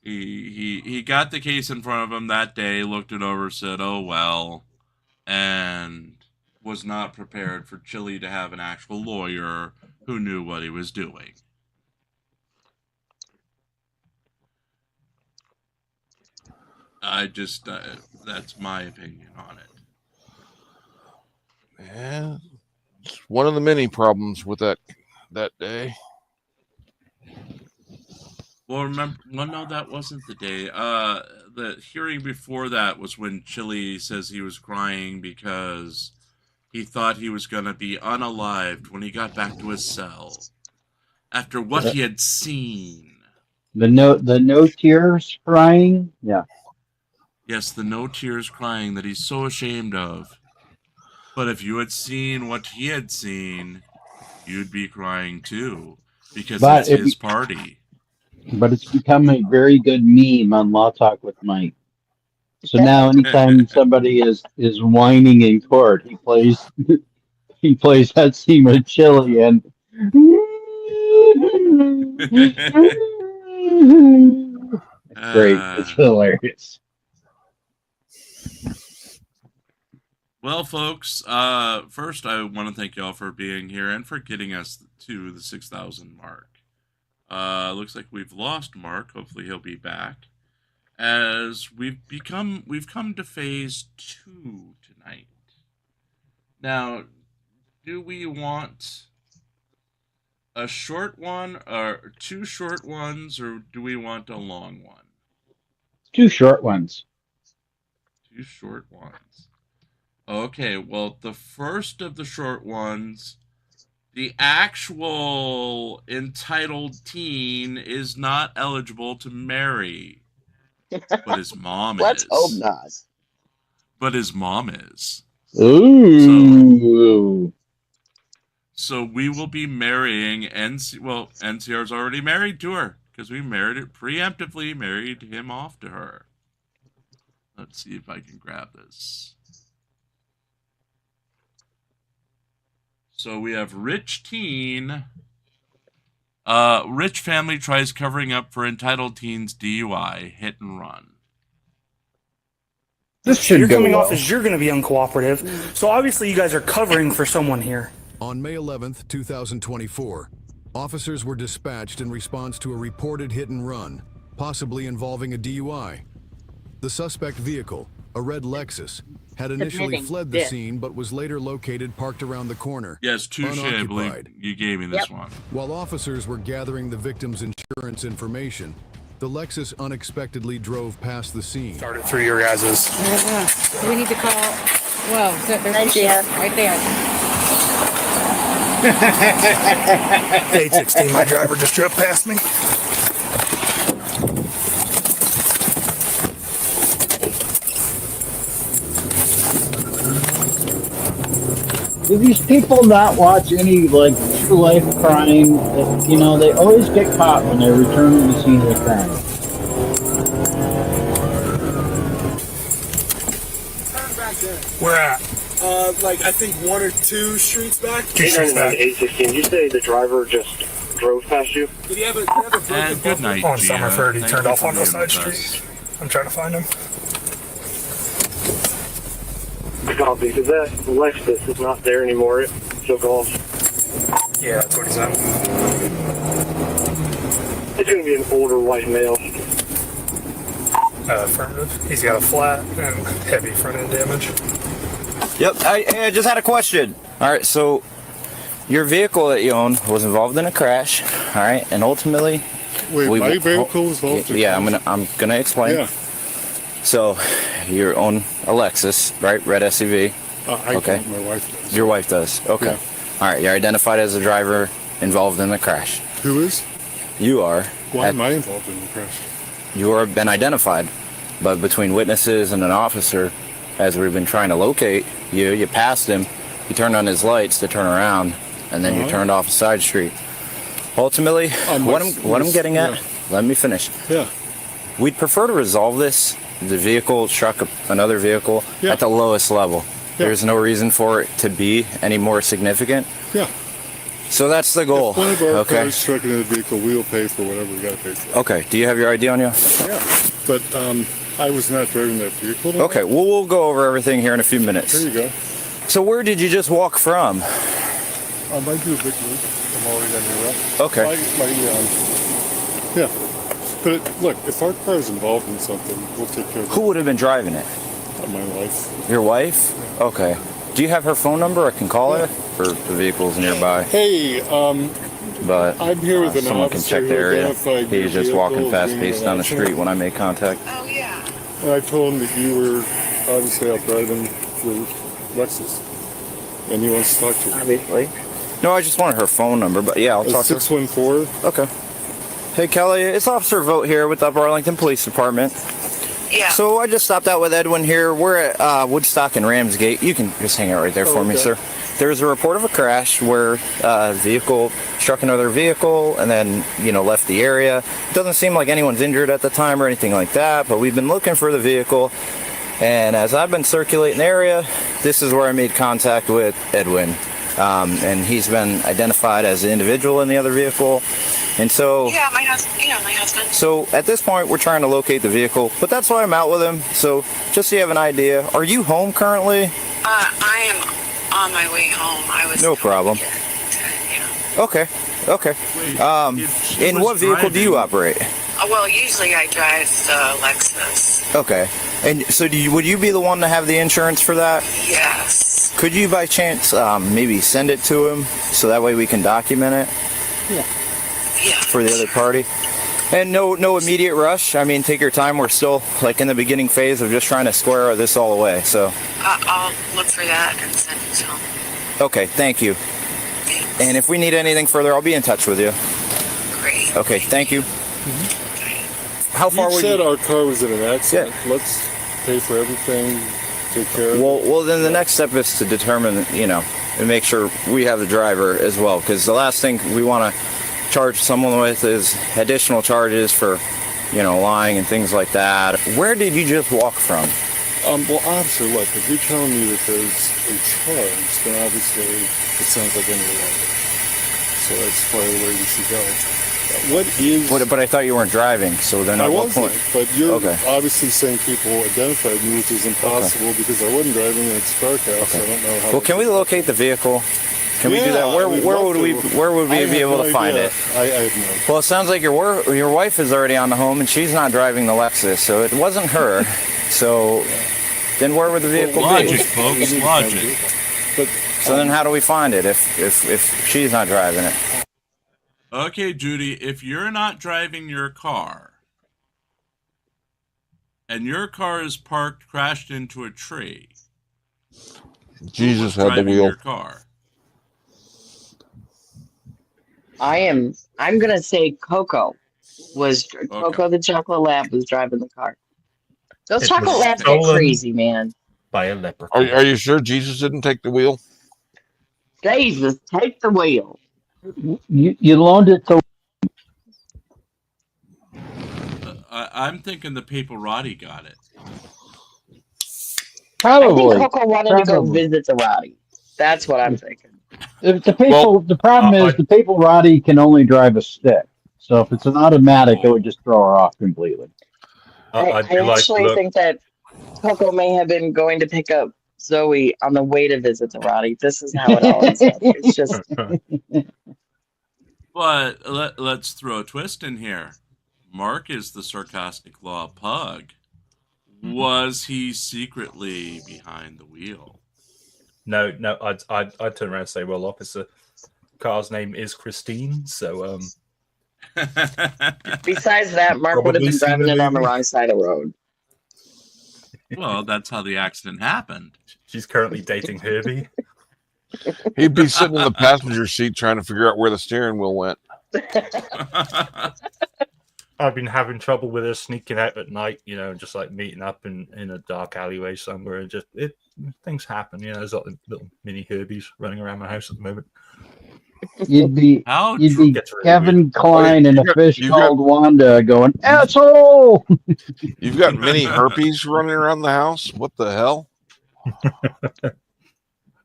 He got the case in front of him that day, looked it over, said, "Oh well," and was not prepared for Chili to have an actual lawyer who knew what he was doing. That's my opinion on it. Yeah, it's one of the many problems with that day. Well, no, that wasn't the day. The hearing before that was when Chili says he was crying because he thought he was going to be unalived when he got back to his cell after what he had seen. The no tears crying. Yeah. Yes, the no tears crying that he's so ashamed of. But if you had seen what he had seen, you'd be crying too, because it's his party. But it's become a very good meme on Law Talk with Mike. So now anytime somebody is whining in court, he plays that scene with Chili and it's great. It's hilarious. Well, folks, first I want to thank y'all for being here and for getting us to the 6,000 mark. Looks like we've lost Mark. Hopefully he'll be back. As we've come to phase 2 tonight. Now, do we want a short one or 2 short ones, or do we want a long one? 2 short ones. 2 short ones. Okay, well, the first of the short ones, the actual entitled teen is not eligible to marry. But his mom is. Let's hope not. But his mom is. Ooh. So we will be marrying NCR's already married to her because we preemptively married him off to her. Let's see if I can grab this. So we have rich teen. Rich family tries covering up for entitled teens DUI hit and run. This should you're go coming well. off as you're going to be uncooperative. So obviously you guys are covering for someone here. On May 11th, 2024, officers were dispatched in response to a reported hit and run, possibly involving a DUI. The suspect vehicle, a red Lexus, had initially fled the scene but was later located parked around the corner. Yes, touche, I believe you gave me this one. While officers were gathering the victim's insurance information, the Lexus unexpectedly drove past the scene. Started through your guys's. Do we need to call? Well, there's right there. Right there. 816, my driver just drove past me. Do these people not watch any like true life crime? You know, they always get caught when they return to the scene of the crime. Where at? Like I think 1 or 2 streets back. 2 streets back. 816. Did you say the driver just drove past you? Did he have a broken Good night, on Gia. Summerford, he Thank turned you off for on the being side with us. street. I'm trying to find him. Copy, because that Lexus is not there anymore. It took off. Yeah, that's what he's at. It's going to be an older white male. Affirmative. He's got a flat and heavy front end damage. Yep, I just had a question. All right, so Your vehicle that you own was involved in a crash, all right, and ultimately. Wait, my vehicle was involved in a Yeah, crash? I'm gonna explain. Yeah. So, you own a Lexus, right? Red SUV. I Okay. don't. My wife does. Your wife does. Okay. Yeah. All right. You're identified as the driver involved in the crash. Who is? You are. Why am I involved in the crash? You are been identified, but between witnesses and an officer, as we've been trying to locate you, you passed him. You turned on his lights to turn around, and then you turned off a side street. Ultimately, what I'm getting at. Let me finish. Yeah. We'd prefer to resolve this. The vehicle struck another vehicle at the lowest level. Yeah. There's no reason for it to be any more significant. Yeah. So that's the goal. If one of our Okay. cars struck another vehicle, we'll pay for whatever we got to pay for. Okay. Do you have your ID on you? Yeah. But I was not driving that vehicle. Okay. Well, we'll go over everything here in a few minutes. There you go. So where did you just walk from? I do a big loop. I'm already on your route. Okay. Yeah. But look, if our car is involved in something, we'll take care of it. Who would have been driving it? My wife. Your wife? Okay. Do you have her phone number? I can call her, or the vehicle's nearby. Hey, But I'm here with an someone can officer check the who area. identified He your was just vehicle walking as fast being paced an down the accident. street when I made contact. And I told him that you were obviously out driving your Lexus. And he wants to talk to you. Obviously. No, I just wanted her phone number, but yeah, I'll talk to her. 614. Okay. Hey, Kelly, it's Officer Vogt here with the Upper Arlington Police Department. Yeah. So I just stopped out with Edwin here. We're at Woodstock and Ramsgate. You can just hang out right there for me, sir. There's a report of a crash where a vehicle struck another vehicle and then, left the area. It doesn't seem like anyone's injured at the time or anything like that, but we've been looking for the vehicle. And as I've been circulating the area, this is where I made contact with Edwin. And he's been identified as the individual in the other vehicle. And so... Yeah, my husband. So at this point, we're trying to locate the vehicle, but that's why I'm out with him. So just so you have an idea, are you home currently? I am on my way home. I was... No problem. Okay. Okay. And what vehicle do you operate? Well, usually I drive the Lexus. Okay. And so would you be the one to have the insurance for that? Yes. Could you by chance maybe send it to him so that way we can document it? Yeah. For the other party? And no immediate rush. I mean, take your time. We're still in the beginning phase of just trying to square this all away. So. I'll look for that and send it to him. Okay, thank you. And if we need anything further, I'll be in touch with you. Great. Okay, thank you. How far you would said you... our car was in an accident. Yeah. Let's pay for everything, take care of it. Well, then the next step is to determine, and make sure we have the driver as well. Because the last thing we want to charge someone with is additional charges for, lying and things like that. Where did you just walk from? Well, officer, look, if you're telling me that there's a charge, then obviously it sounds like any longer. So that's probably the way we should go. But I thought you weren't driving, so then I at what wasn't, point? but you're obviously saying people identified me, which is impossible because I wasn't driving and it's dark out, so I don't know how. Well, can we locate the vehicle? Can we do that? Where would we be able to find it? I have no. Well, it sounds like your wife is already on the home and she's not driving the Lexus, so it wasn't her. So then where would the vehicle be? Logic, folks, logic. So then how do we find it if she's not driving it? Okay, Judy, if you're not driving your car and your car is crashed into a tree, Jesus had the wheel. Your car? I'm gonna say Coco Coco the Chocolate Lab was driving the car. Those chocolate labs get crazy, man. By a leprechaun. Are you sure Jesus didn't take the wheel? Jesus, take the wheel. You loaned it to. I'm thinking the paparazzi got it. Probably. I think Coco wanted to go visit the Roddy. That's what I'm thinking. The problem is the paparazzi can only drive a stick. So if it's an automatic, it would just throw her off completely. I actually think that Coco may have been going to pick up Zoe on the way to visit the Roddy. This is how it all ends up. It's just. But let's throw a twist in here. Mark is the sarcastic law pug. Was he secretly behind the wheel? No, I'd turn around and say, well, officer, car's name is Christine, so Besides that, Mark would have been driving it on the wrong side of the road. Well, that's how the accident happened. She's currently dating Herbie. He'd be sitting in the passenger seat trying to figure out where the steering wheel went. I've been having trouble with her sneaking out at night, you know, just like meeting up in a dark alleyway somewhere. And just things happen, you know. There's like little mini Herbies running around my house at the moment. You'd be Really Kevin weird. Klein and a fish called Wanda going, asshole! You've got mini herpes running around the house? What the hell?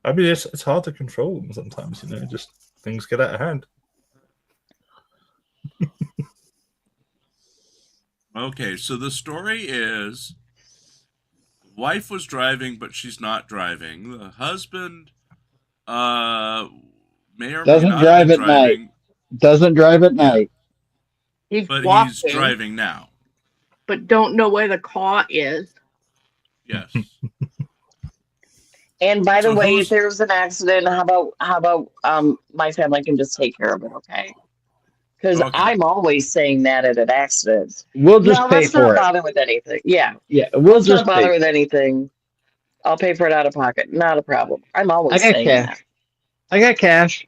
I mean, it's hard to control them sometimes, you know, just things get out of hand. Okay, so the story is wife was driving, but she's not driving. The husband may or may Doesn't not drive be at driving, night. Doesn't drive at night. He's but walking, he's driving now. but don't know where the car is. Yes. And by the So way, who's- if there's an accident, how about my family can just take care of it, okay? Because Okay. I'm always saying that at an accident. We'll just pay let's not for it. bother with anything. Yeah, Yeah, we'll let's just not bother pay. with anything. I'll pay for it out of pocket. Not a problem. I'm always I got saying cash. I got cash.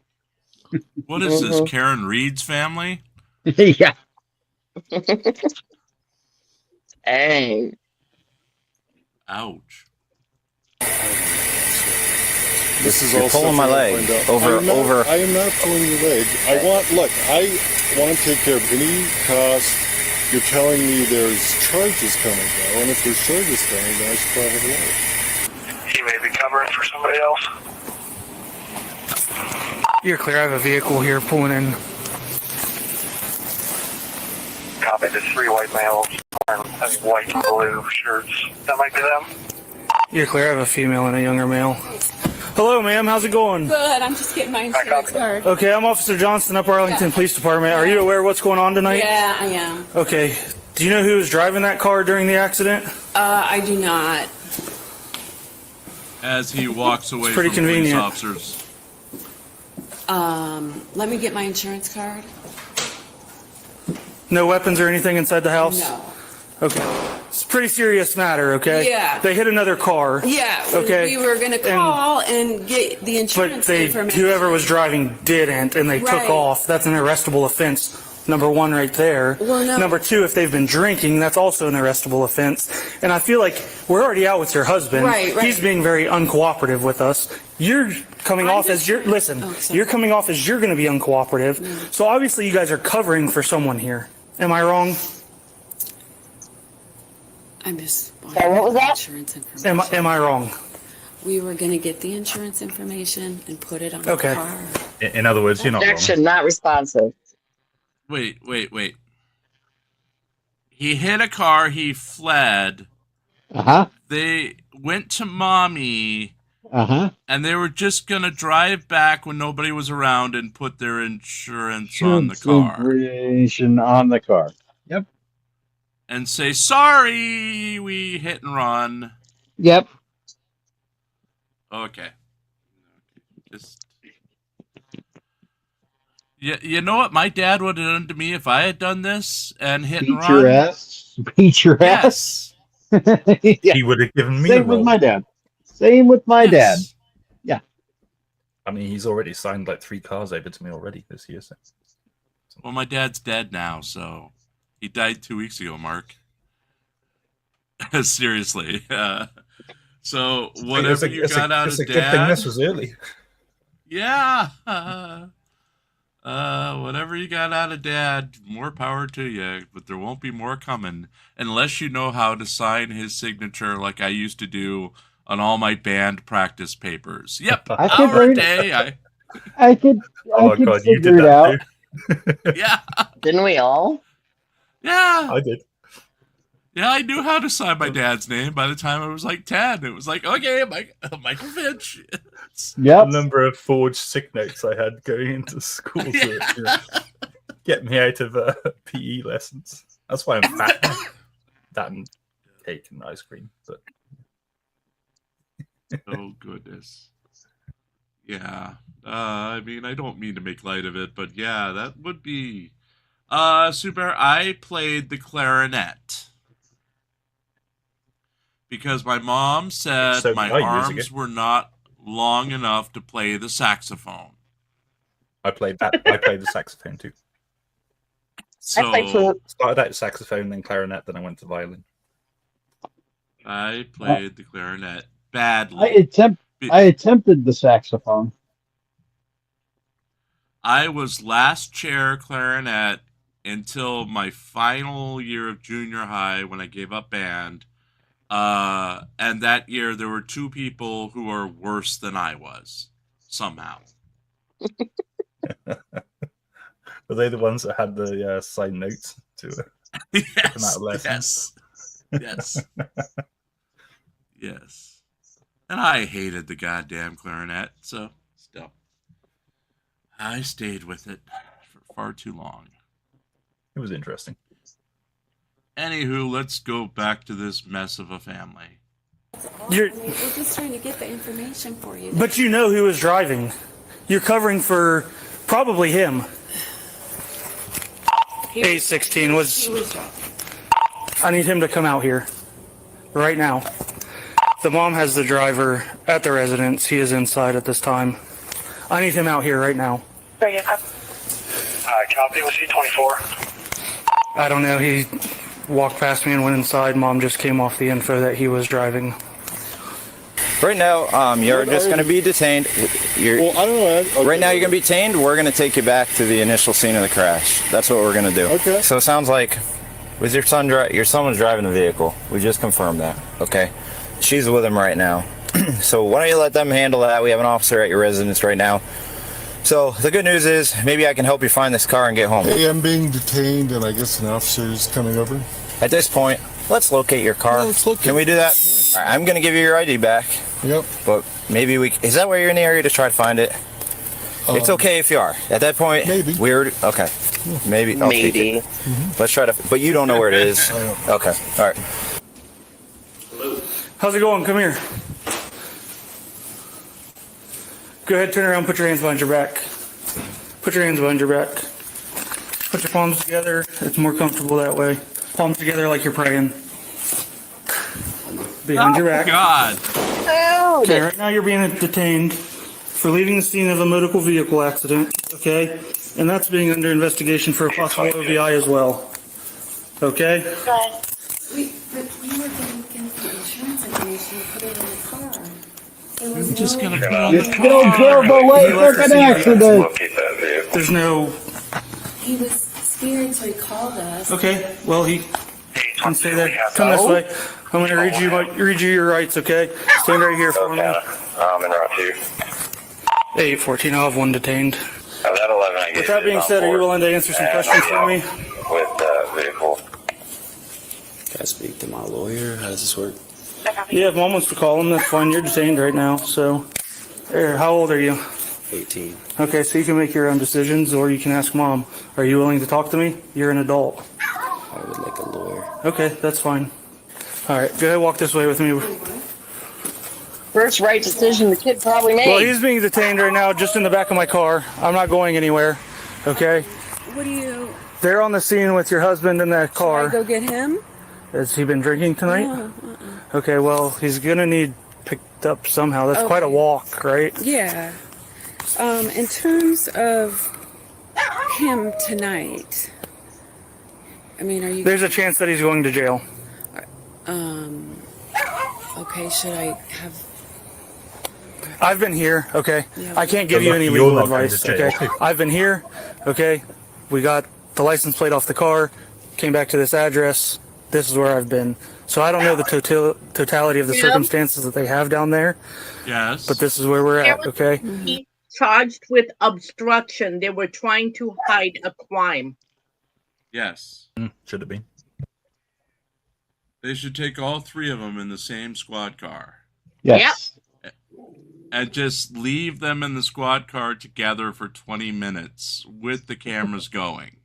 What is this, Mhm. Karen Reed's family? Yeah. that. Hey, Ouch. This is You're all pulling stuff my I leg find out. over. I am not pulling your leg. I want to take care of any cost. You're telling me there's charges coming though, and if there's charges coming, then I should probably know. He may be covering for somebody else. You're clear. I have a vehicle here pulling in. Copy. There's 3 white males wearing white and blue shirts. That might be them. You're clear. I have a female and a younger male. Hello, ma'am. How's it going? Good. I'm just getting my insurance card. Okay, I'm Officer Johnston, Upper Arlington Police Department. Are you aware of what's going on tonight? Yeah, I am. Okay. Do you know who was driving that car during the accident? I do not. As he walks away It's pretty from police convenient. officers. Let me get my insurance card. No weapons or anything inside the house? No. Okay. It's a pretty serious matter, okay? Yeah. They hit another car. Yeah. Okay. We were going to call and get the But insurance information. whoever was driving didn't, and they Right. took off. That's an arrestable offense. Number one, right there. Well, no. Number two, if they've been drinking, that's also an arrestable offense. And I feel like we're already out with your husband. Right. He's being very uncooperative with us. You're coming off as you're sorry. you're coming off as you're going to be uncooperative. So obviously, you guys are covering for someone here. Am I wrong? I'm just what was that? insurance information. Am I wrong? We were going to get the insurance information and put it on Okay. the car. In other words, you're not wrong. objection, not responsive. Wait. He hit a car, he fled. Uh-huh. They went to mommy, Uh-huh. and they were just going to drive back when nobody was around and put their insurance on the car. Information on the car. Yep. And say, sorry, we hit and run. Yep. Okay. Just... You know what my dad would have done to me if I had done this and hit and Beat your run? ass. Beat your Yes. ass. Yeah. He would have given me Same a with roll. my dad. Same with my dad. Yes. Yeah. I mean, he's already signed like 3 cars over to me already this year. So. Well, my dad's dead now, so he died 2 weeks ago, Mark. Seriously. So whatever you got out of it's a good thing dad, this was early. yeah. Whatever you got out of dad, more power to you. But there won't be more coming unless you know how to sign his signature, like I used to do on all my band practice papers. Yep, I could hour a read- day. I could Oh, could God, you did figure it out. that too. Yeah, Didn't we all? yeah. I did. Yeah, I knew how to sign my dad's name by the time I was like 10. It was like, okay, Michael Finch. Yep. The number of forged sick notes I had going into school to get me out of PE lessons. That's why I'm fat now. That and cake and ice cream. But Oh, goodness. Yeah. I mean, I don't mean to make light of it, but yeah, that would be... Super, I played the clarinet. Because my mom said So my did I years arms ago. were not long enough to play the saxophone. I played that. I played the saxophone too. So Started out saxophone, then clarinet, then I went to violin. I played the clarinet badly. I attempted the saxophone. I was last chair clarinet until my final year of junior high when I gave up band. And that year there were two people who were worse than I was, somehow. Were they the ones that had the side notes to it? Yes. Yes. And I hated the goddamn clarinet, so still. I stayed with it for far too long. It was interesting. Anywho, let's go back to this mess of a family. We're just trying to get the information for you. But you know who was driving. You're covering for probably him. A16 was... I need him to come out here. Right now. The mom has the driver at the residence. He is inside at this time. I need him out here right now. Copy. Was he 24? I don't know. He walked past me and went inside. Mom just came off the info that he was driving. Right now, you're just going to be detained. Well, I don't know. Okay. Right now, you're going to be detained. We're going to take you back to the initial scene of the crash. That's what we're going to do. Okay. So it sounds like, was your son was driving the vehicle? We just confirmed that. Okay. She's with him right now. So why don't you let them handle that? We have an officer at your residence right now. So the good news is, maybe I can help you find this car and get home. Hey, I'm being detained, and I guess an officer's coming over. At this point, let's locate your car. Can we do that? Yeah. All right, I'm going to give you your ID back. Yep. But maybe is that where you're in the area to try to find it? It's okay if you are. At that point, maybe. Okay. Maybe. I'll take it. Let's try to, but you don't know where it is. Okay. All right. How's it going? Come here. Go ahead, turn around, put your hands behind your back. Put your hands behind your back. Put your palms together. It's more comfortable that way. Palms together like you're praying. Behind your back. God. Okay, right now you're being detained for leaving the scene of a motor vehicle accident, okay? And that's being under investigation for a possible OVI as well. Okay? But we were going to get the insurance information and put it in the car. I'm just going to put on You don't care about what freaking accident. There's no... He was scared, so he called us. Okay, well, he can say that. Come this way. I'm going to read you your rights, okay? Stand right here for me. I'm in route 2. 814, I'll have one detained. That 11, I guess. With that being said, are you willing to answer some questions for me? With vehicle. Can I speak to my lawyer? How does this work? Yeah, if mom wants to call him, that's fine. You're detained right now, so. Here, how old are you? 18. Okay, so you can make your own decisions, or you can ask mom. Are you willing to talk to me? You're an adult. I would like a lawyer. Okay, that's fine. All right, go ahead, walk this way with me. First right decision the kid probably made. Well, he's being detained right now just in the back of my car. I'm not going anywhere, okay? What do you... They're on the scene with your husband in that car. Should I go get him? Has he been drinking tonight? No, Okay, well, he's gonna need picked up somehow. That's quite a walk, right? Yeah. In terms of him tonight, I mean, are you... There's a chance that he's going to jail. Okay, should I have... I've been here, okay? Yeah. I can't give you any legal advice, okay? I've been here, okay? We got the license plate off the car, came back to this address. This is where I've been. So I don't know the totality of the circumstances that they have down there. Yes. But this is where we're at, okay? He charged with obstruction. They were trying to hide a crime. Yes. Should have been. They should take all three of them in the same squad car. Yes. And just leave them in the squad car together for 20 minutes with the cameras going.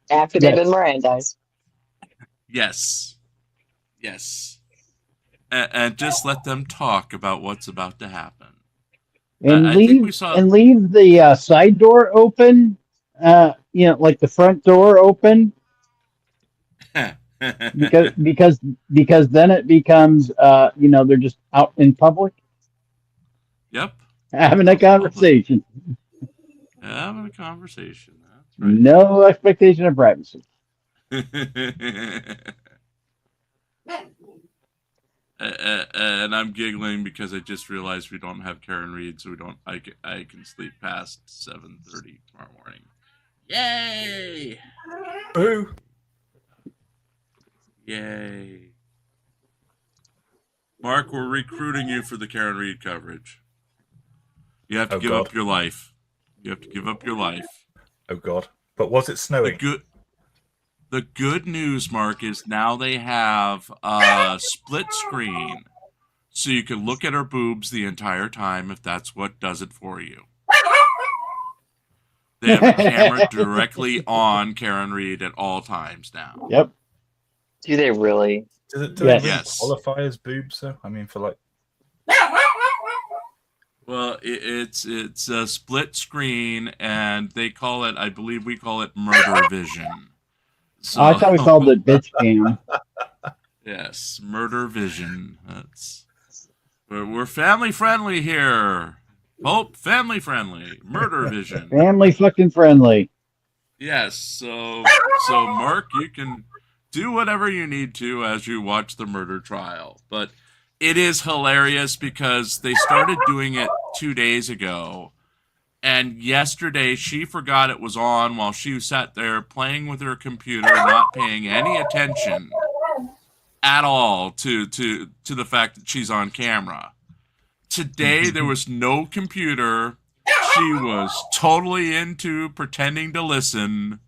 After they've been Mirandized. Yes. Yes. And just let them talk about what's about to happen. And I think we saw. leave the side door open. Like the front door open. because then it becomes they're just out in public. Yep. Having a conversation. Having a conversation. That's right. No expectation of privacy. And I'm giggling because I just realized we don't have Karen Reed, so I can sleep past 7:30 tomorrow morning. Yay! Boo! Yay! Mark, we're recruiting you for the Karen Reed coverage. You have to give up your life. You have to give up your life. Oh God! But was it snowing? The good news, Mark, is now they have a split screen, so you can look at her boobs the entire time if that's what does it for you. They have a camera directly on Karen Reed at all times now. Yep. Do they really? Do it really qualify as boobs? So I mean, for like. Well, it's a split screen, and they call it, I believe we call it murder vision. So, I thought we called it bitch cam. Yes, murder vision. We're family friendly here. Hope family friendly. Murder vision. Family fucking friendly. Yes. So Mark, you can do whatever you need to as you watch the murder trial, but it is hilarious because they started doing it 2 days ago. And yesterday, she forgot it was on while she sat there playing with her computer, not paying any attention at all to the fact that she's on camera. Today, there was no computer. She was totally into pretending to listen.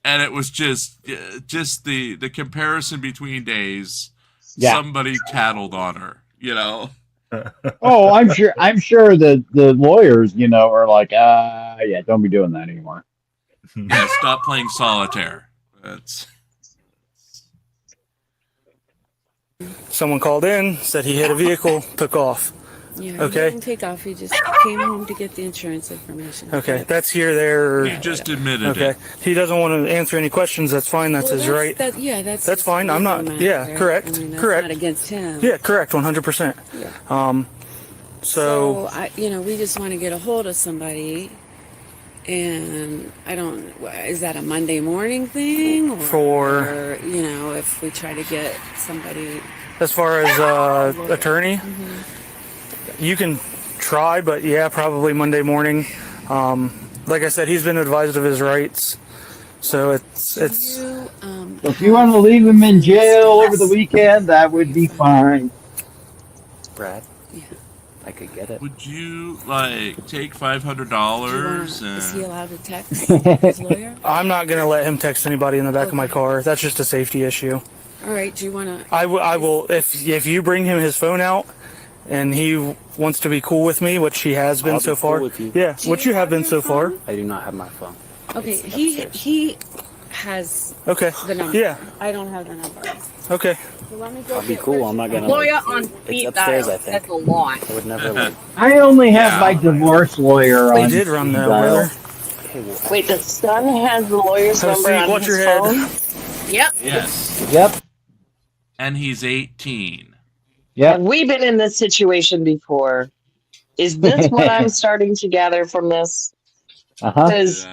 And it was just the comparison between days. Yeah. Somebody tattled on her, Oh, I'm sure the lawyers, are like, yeah, don't be doing that anymore. Yeah, stop playing solitaire. Someone called in, said he hit a vehicle, took off. Yeah, okay. He didn't take off. He just came home to get the insurance information. Okay, that's here, there. He just admitted it. He doesn't want to answer any questions. That's fine. That's his right. That's fine. I'm not. Matter, correct. I mean, that's correct. Not against him. Yeah, correct. 100%. Yeah. So we just want to get a hold of somebody, and is that a Monday morning thing, or if we try to get somebody as far as attorney. You can try, but yeah, probably Monday morning. Like I said, he's been advised of his rights, so it's. If you want to leave him in jail over the weekend, that would be fine. Brad, I could get it. Would you take $500? Is he allowed to text his lawyer? I'm not gonna let him text anybody in the back of my car. That's just a safety issue. All right. Do you want to? I will. If you bring him his phone out. And he wants to be cool with me, which he has been so far. Yeah, which you have been so far. I do not have my phone. Okay, he has the number. Yeah. I don't have the number. Okay. So let me go. I'll be cool. I'm not gonna. Lawyer on it's speed upstairs, dial. I think. That's a lot. I would never. I only have my divorce lawyer on. He did run that, brother. Wait, the son has the lawyer's number on watch his your phone? head. Yep. Yes. Yep. And he's 18. Yeah, Have we been in this situation before? Is this what I'm starting to gather from this? Because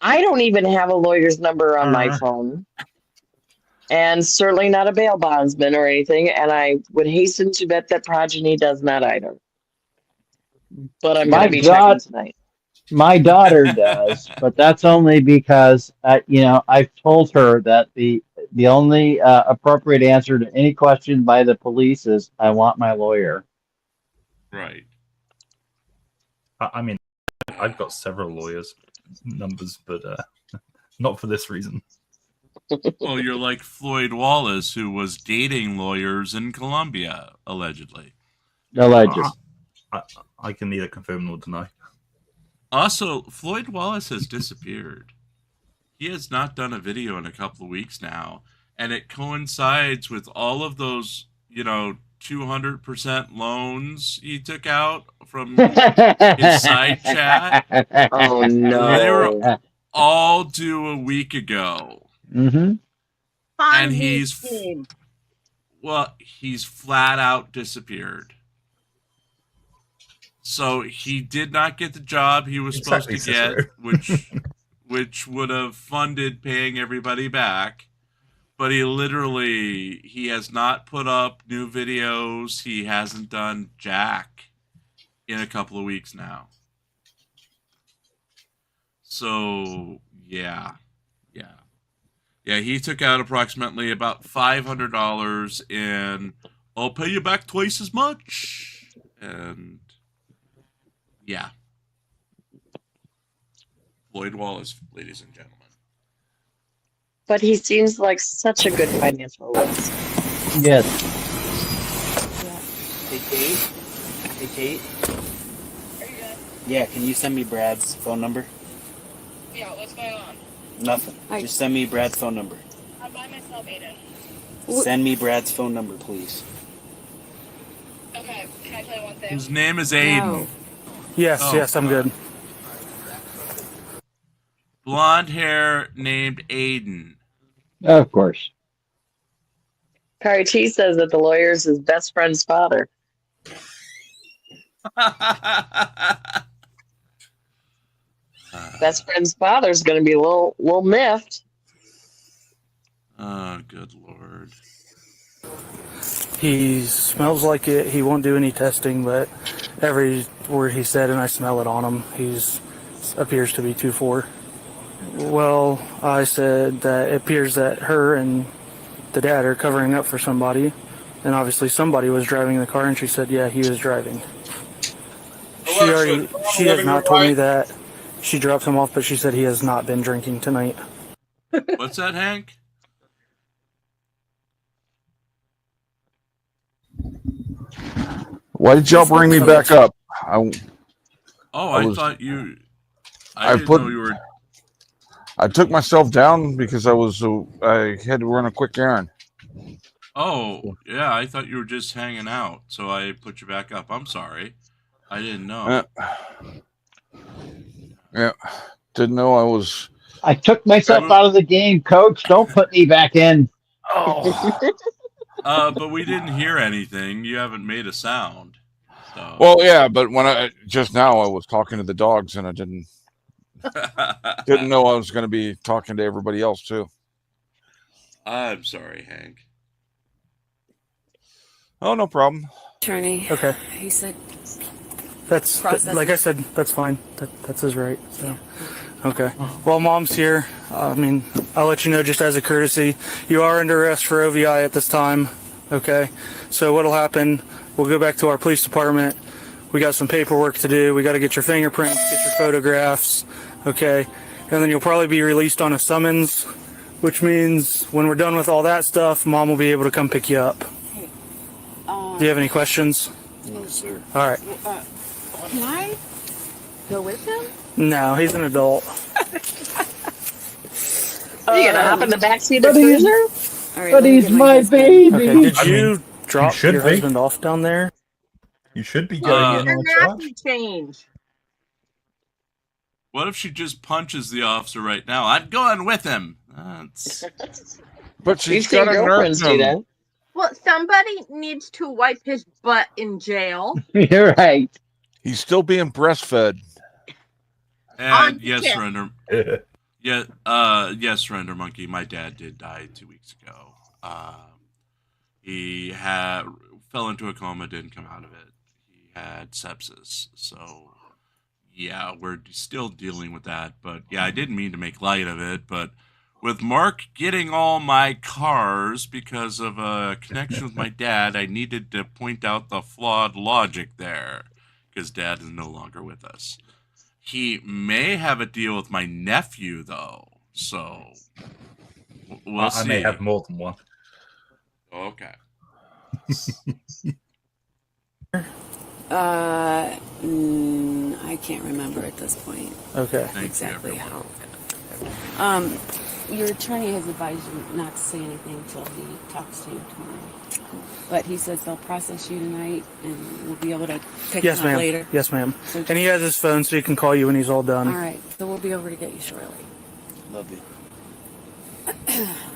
I don't even have a lawyer's number on my phone, and certainly not a bail bondsman or anything. And I would hasten to bet that Progeny does not either. But I'm going to be checking tonight. My daughter does, but that's only because I've told her that the only appropriate answer to any question by the police is, I want my lawyer. Right. I mean, I've got several lawyers' numbers, but not for this reason. Well, you're like Floyd Wallace, who was dating lawyers in Colombia, allegedly. Allegedly. I can neither confirm nor deny. Also, Floyd Wallace has disappeared. He has not done a video in a couple of weeks now, and it coincides with all of those, 200% loans he took out from his side chat. Oh no! They were all due a week ago. Mm-hmm. And he's flat out disappeared. So he did not get the job he was supposed to get, which would have funded paying everybody back. But he has not put up new videos. He hasn't done jack in a couple of weeks now. So, yeah, he took out approximately about $500 and I'll pay you back twice as much. And, yeah. Lloyd Wallace, ladies and gentlemen. But he seems like such a good financial risk. Yes. Hey, Kate? Yeah, can you send me Brad's phone number? Yeah, what's going on? Nothing. Just send me Brad's phone number. I'm by myself, Aiden. Send me Brad's phone number, please. Okay, can I tell you one thing? His name is Aiden. Yes, I'm good. Blonde hair named Aiden. Of course. Perry T says that the lawyer is his best friend's father. Best friend's father's going to be a little miffed. Oh, good Lord. He smells like it. He won't do any testing, but every word he said, and I smell it on him, appears to be 2-4. Well, I said that it appears that her and the dad are covering up for somebody, and obviously somebody was driving the car, and she said, yeah, he was driving. She has not told me that she dropped him off, but she said he has not been drinking tonight. What's that, Hank? Why did y'all bring me back up? I thought you... I didn't know you were... I took myself down because I had to run a quick errand. Oh, yeah, I thought you were just hanging out, so I put you back up. I'm sorry. I didn't know. Yeah, didn't know I was... I took myself out of the game, Coach. Don't put me back in. Oh. But we didn't hear anything. You haven't made a sound. So. Well, yeah, but just now I was talking to the dogs and I didn't know I was going to be talking to everybody else too. I'm sorry, Hank. Oh, no problem. Attorney. Okay. He said. That's like I said. That's fine. That's his right. So. Okay. Well, Mom's here. I mean, I'll let you know just as a courtesy. You are under arrest for OVI at this time. Okay. So what'll happen? We'll go back to our police department. We got some paperwork to do. We got to get your fingerprints, get your photographs. Okay. And then you'll probably be released on a summons, which means when we're done with all that stuff, Mom will be able to come pick you up. Do you have any questions? No, sir. All right. Can I go with him? No, he's an adult. Are you gonna hop in the backseat of the cruiser? But he's my baby. Okay, did you drop your husband off down there? You should be getting in on a charge. Change. What if she just punches the officer right now? I'm going with him. But she's got a girlfriends do that. Well, somebody needs to wipe his butt in jail. You're right. He's still being breastfed. And yes, Surrender. Yes, Surrender Monkey. My dad did die 2 weeks ago. He fell into a coma, didn't come out of it. He had sepsis. So, yeah, we're still dealing with that. But, yeah, I didn't mean to make light of it. But with Mark getting all my cars because of a connection with my dad, I needed to point out the flawed logic there. Because Dad is no longer with us. He may have a deal with my nephew, though. So, we'll see. I may have more than one. Okay. I can't remember at this point. Okay. Exactly how. your attorney has advised you not to say anything until he talks to you tomorrow. But he says they'll process you tonight, and we'll be able to pick Yes, him up ma'am. later. Yes, ma'am. So And he has his phone, so he can call you when he's all done. all right, so we'll be over to get you shortly. Love you.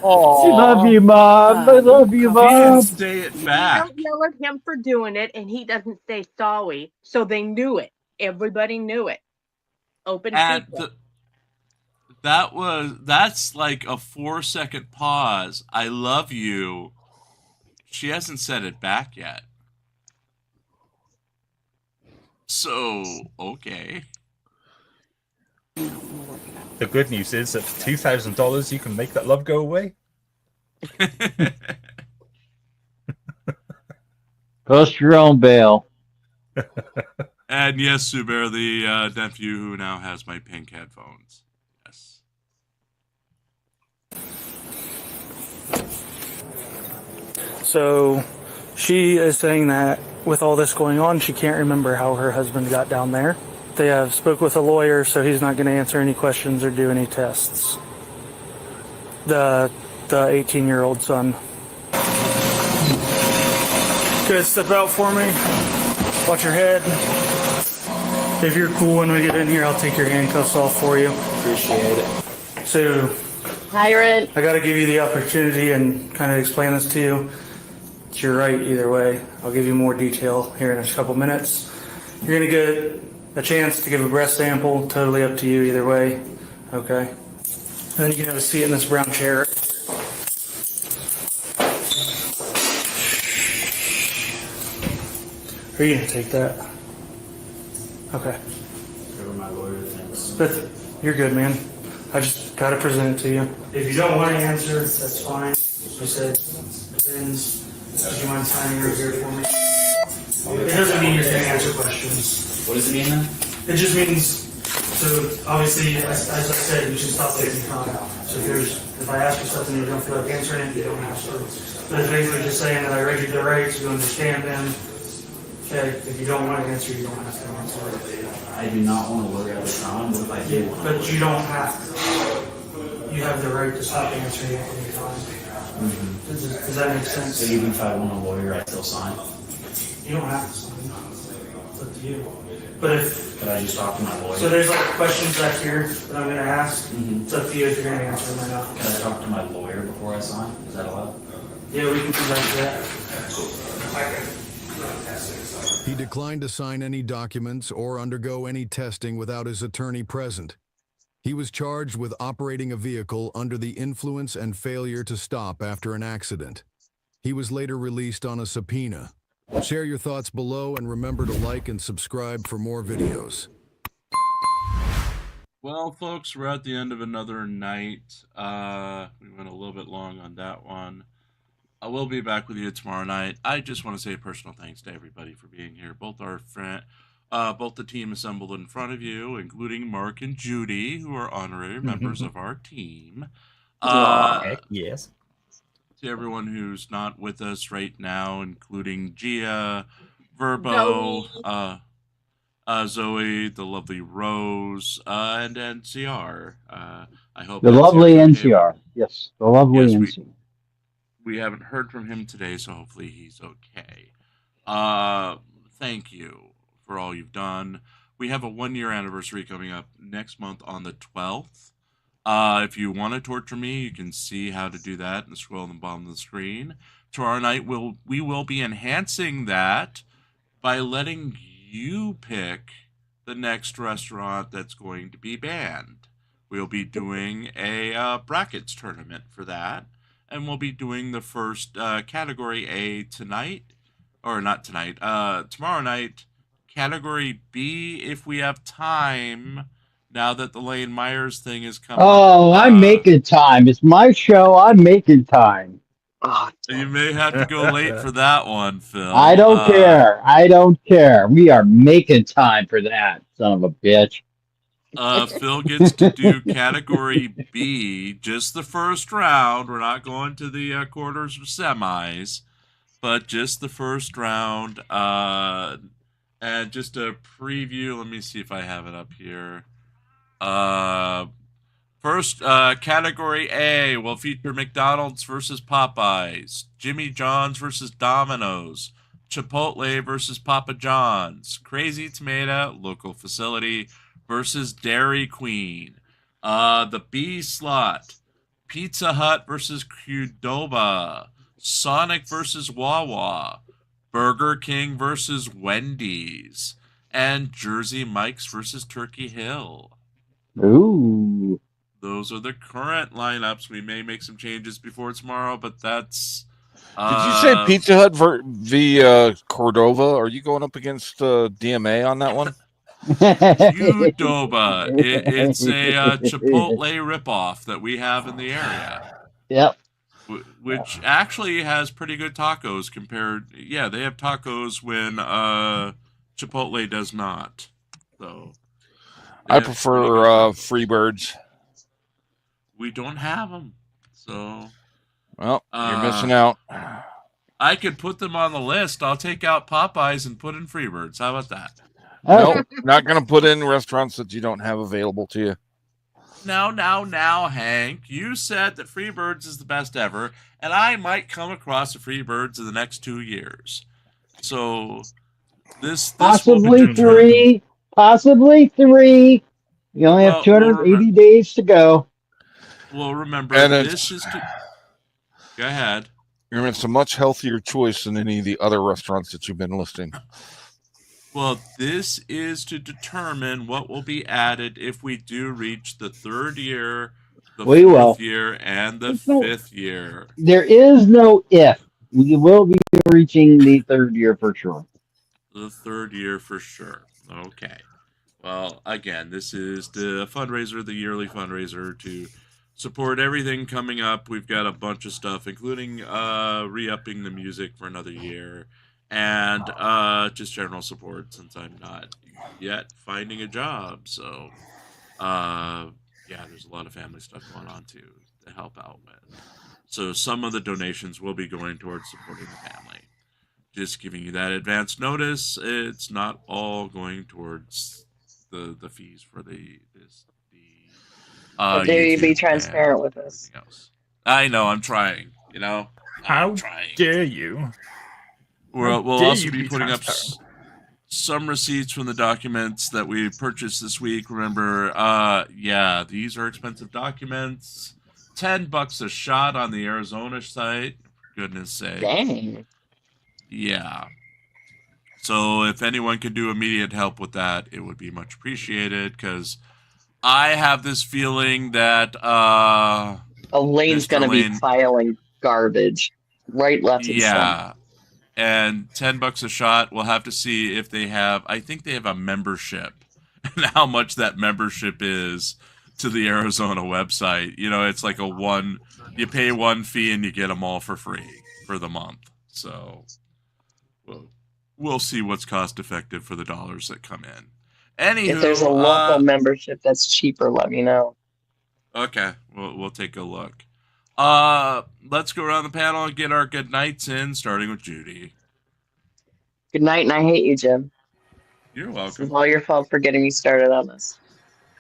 I love you, Mom. I love you, Mom. Stay it You back. don't yell at him for doing it, and he doesn't say sorry, so they knew it. Everybody knew it. Open And secret. that's like a 4-second pause. I love you. She hasn't said it back yet. So, okay. The good news is that for $2,000, you can make that love go away. Post your own bail. And yes, Subair, the nephew who now has my pink headphones. Yes. So she is saying that with all this going on, she can't remember how her husband got down there. They have spoke with a lawyer, so he's not going to answer any questions or do any tests. The 18-year-old son. Good, step out for me. Watch your head. If you're cool when we get in here, I'll take your handcuffs off for you. Appreciate it. So, Tyrant. I got to give you the opportunity and kind of explain this to you. It's your right either way. I'll give you more detail here in a couple minutes. You're going to get a chance to give a breath sample, totally up to you either way. Okay. And then you can have a seat in this brown chair. Are you going to take that? Okay. Whatever my lawyer thinks. But you're good, man. I just got to present it to you. If you don't want to answer, that's fine. You said depends. Would you mind signing right here for me? It doesn't mean you're going to answer questions. What does it mean then? It just means, so obviously, as I said, you should stop taking time. So if I ask you something you don't feel like answering it, you don't have to. But it's basically just saying that I read you the rights, you understand them. Okay, if you don't want to answer, you don't have to answer. I do not want to work out the time. What if I do want to? But you don't have to. You have the right to stop answering at any time. Mm-hmm. Does that make sense? So even if I want a lawyer, I still sign? You don't have to sign. It's up to you. But if... Could I just talk to my lawyer? So there's like questions back here that I'm going to ask. Mm-hmm. It's up to you if you're going to answer them or not. Can I talk to my lawyer before I sign? Is that allowed? Yeah, we can come back to that. He declined to sign any documents or undergo any testing without his attorney present. He was charged with operating a vehicle under the influence and failure to stop after an accident. He was later released on a subpoena. Share your thoughts below and remember to like and subscribe for more videos. Well, folks, we're at the end of another night. We went a little bit long on that one. I will be back with you tomorrow night. I just want to say a personal thanks to everybody for being here. Both the team assembled in front of you, including Mark and Judy, who are honorary members of our team. Yes. To everyone who's not with us right now, including Gia, Verbo, Zoe, the lovely Rose, and NCR. I hope The lovely NCR. Yes, the lovely NCR. We haven't heard from him today, so hopefully he's okay. Thank you for all you've done. We have a 1-year anniversary coming up next month on the 12th. If you want to torture me, you can see how to do that and scroll on the bottom of the screen. Tomorrow night, we will be enhancing that by letting you pick the next restaurant that's going to be banned. We'll be doing a brackets tournament for that. And we'll be doing the first Category A tonight. Or not tonight. Tomorrow night. Category B if we have time. Now that the Lane Myers thing is coming. Oh, I'm making time. It's my show. I'm making time. You may have to go late for that one, Phil. I don't care. I don't care. We are making time for that, son of a bitch. Phil gets to do Category B, just the first round. We're not going to the quarters or semis, but just the first round. And just a preview. Let me see if I have it up here. First, category A will feature McDonald's versus Popeyes, Jimmy John's versus Domino's, Chipotle versus Papa John's, Crazy Tomato, local facility, versus Dairy Queen. The B slot, Pizza Hut versus Qdoba, Sonic versus Wawa, Burger King versus Wendy's, and Jersey Mike's versus Turkey Hill. Ooh. Those are the current lineups. We may make some changes before tomorrow, but that's... Did you say Pizza Hut via Cordova? Are you going up against DMA on that one? Qdoba. It's a Chipotle ripoff that we have in the area. Yep. Which actually has pretty good tacos compared... Yeah, they have tacos when Chipotle does not. So I prefer Freebirds. We don't have them. So... Well, you're missing out. I could put them on the list. I'll take out Popeyes and put in Freebirds. How about that? Nope, not going to put in restaurants that you don't have available to you. Now, Hank. You said that Freebirds is the best ever, and I might come across a Freebirds in the next 2 years. So, this possibly three. Possibly three. You only have 280 days to go. Well, remember, And this is to... Go ahead. It's a much healthier choice than any of the other restaurants that you've been listing. Well, this is to determine what will be added if we do reach the 3rd year, the 4th year, and the 5th year. There is no if. We will be reaching the 3rd year for sure. The 3rd year for sure. Okay. Well, again, this is the fundraiser, the yearly fundraiser to support everything coming up. We've got a bunch of stuff, including re-upping the music for another year, and just general support since I'm not yet finding a job. So, yeah, there's a lot of family stuff going on to help out with. So some of the donations will be going towards supporting the family. Just giving you that advance notice. It's not all going towards the fees for the dare you be transparent with us? I know, I'm trying. How dare you? We'll also be putting up some receipts from the documents that we purchased this week. Remember, yeah, these are expensive documents. $10 a shot on the Arizona site. For goodness sake. Dang. Yeah. So if anyone could do immediate help with that, it would be much appreciated, because I have this feeling that Elaine's going to be filing garbage right, left, and center. And $10 a shot. We'll have to see if they have. I think they have a membership, and how much that membership is to the Arizona website. It's like you pay one fee and you get them all for free for the month. So we'll see what's cost effective for the dollars that come in. Anywho, if there's a local membership that's cheaper, let me know. Okay, we'll take a look. Let's go around the panel and get our good nights in, starting with Judy. Good night, and I hate you, Jim. You're welcome. It's all your fault for getting me started on this.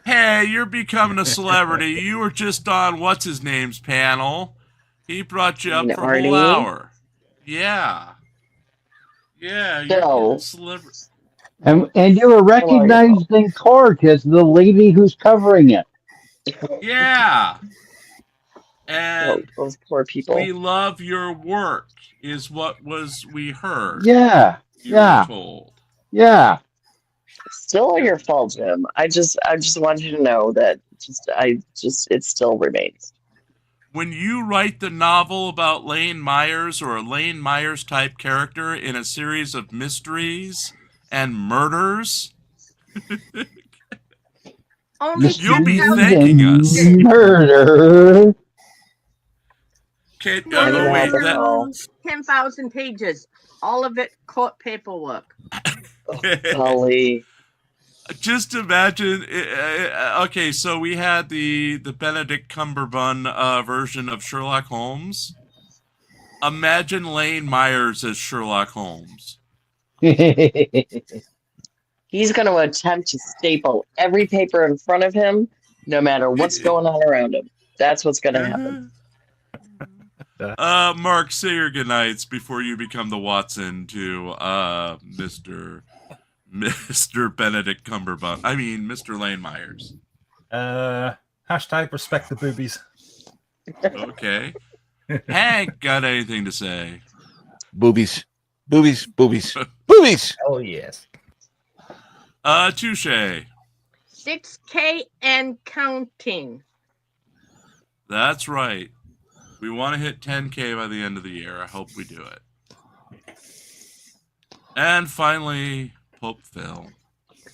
Hey, you're becoming a celebrity. You were just on what's-his-name's panel. He brought you up for a whole hour. Yeah. Yeah, you're a celebrity. And you were recognized in court as the lady who's covering it. Yeah. And those poor people. We love your work, is what we heard. Yeah. You were told. Yeah. Still your fault, Jim. I just want you to know that it still remains. When you write the novel about Lane Myers or a Lane Myers type character in a series of mysteries and murders, you'll be thanking us. Murder. Okay, wait, 10,000 pages. All of it court paperwork. Golly. Just imagine. Okay, so we had the Benedict Cumberbatch version of Sherlock Holmes. Imagine Lane Myers as Sherlock Holmes. He's going to attempt to staple every paper in front of him no matter what's going on around him. That's what's going to happen. Mark, say your goodnights before you become the Watson to Mr. Benedict Cumberbatch. I mean, Mr. Lane Myers. Hashtag respect the boobies. Okay. Hank, got anything to say? Boobies. Boobies. Boobies. Boobies. Oh, yes. Touche. 6K and counting. That's right. We want to hit 10K by the end of the year. I hope we do it. And finally, Pope Phil.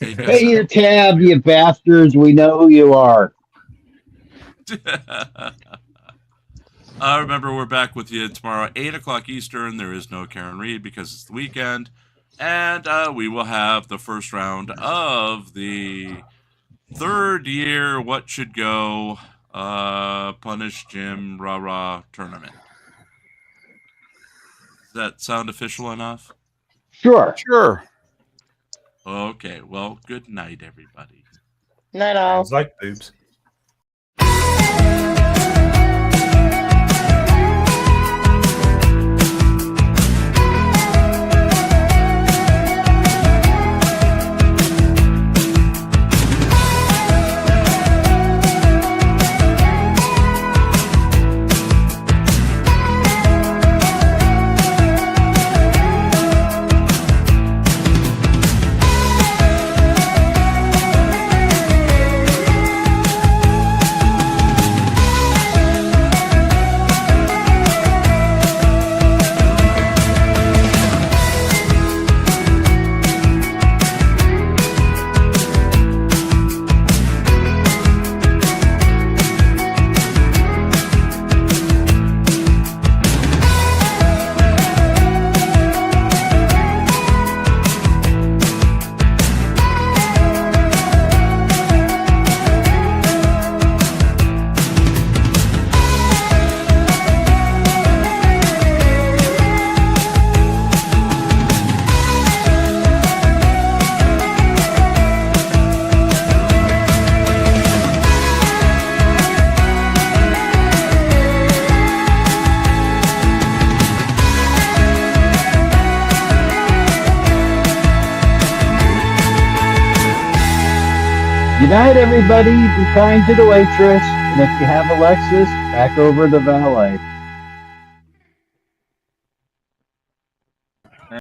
Pay your tab, you bastards. We know who you are. Remember, we're back with you tomorrow, 8 o'clock Eastern. There is no Karen Reed because it's the weekend. And we will have the first round of the third year What Should Go Punish Jim Rah-Rah tournament. Does that sound official enough? Sure. Sure. Okay, well, good night, everybody. Night all. Sounds like boobs. Good night, everybody. Be kind to the waitress. And if you have Alexis, back over the valet.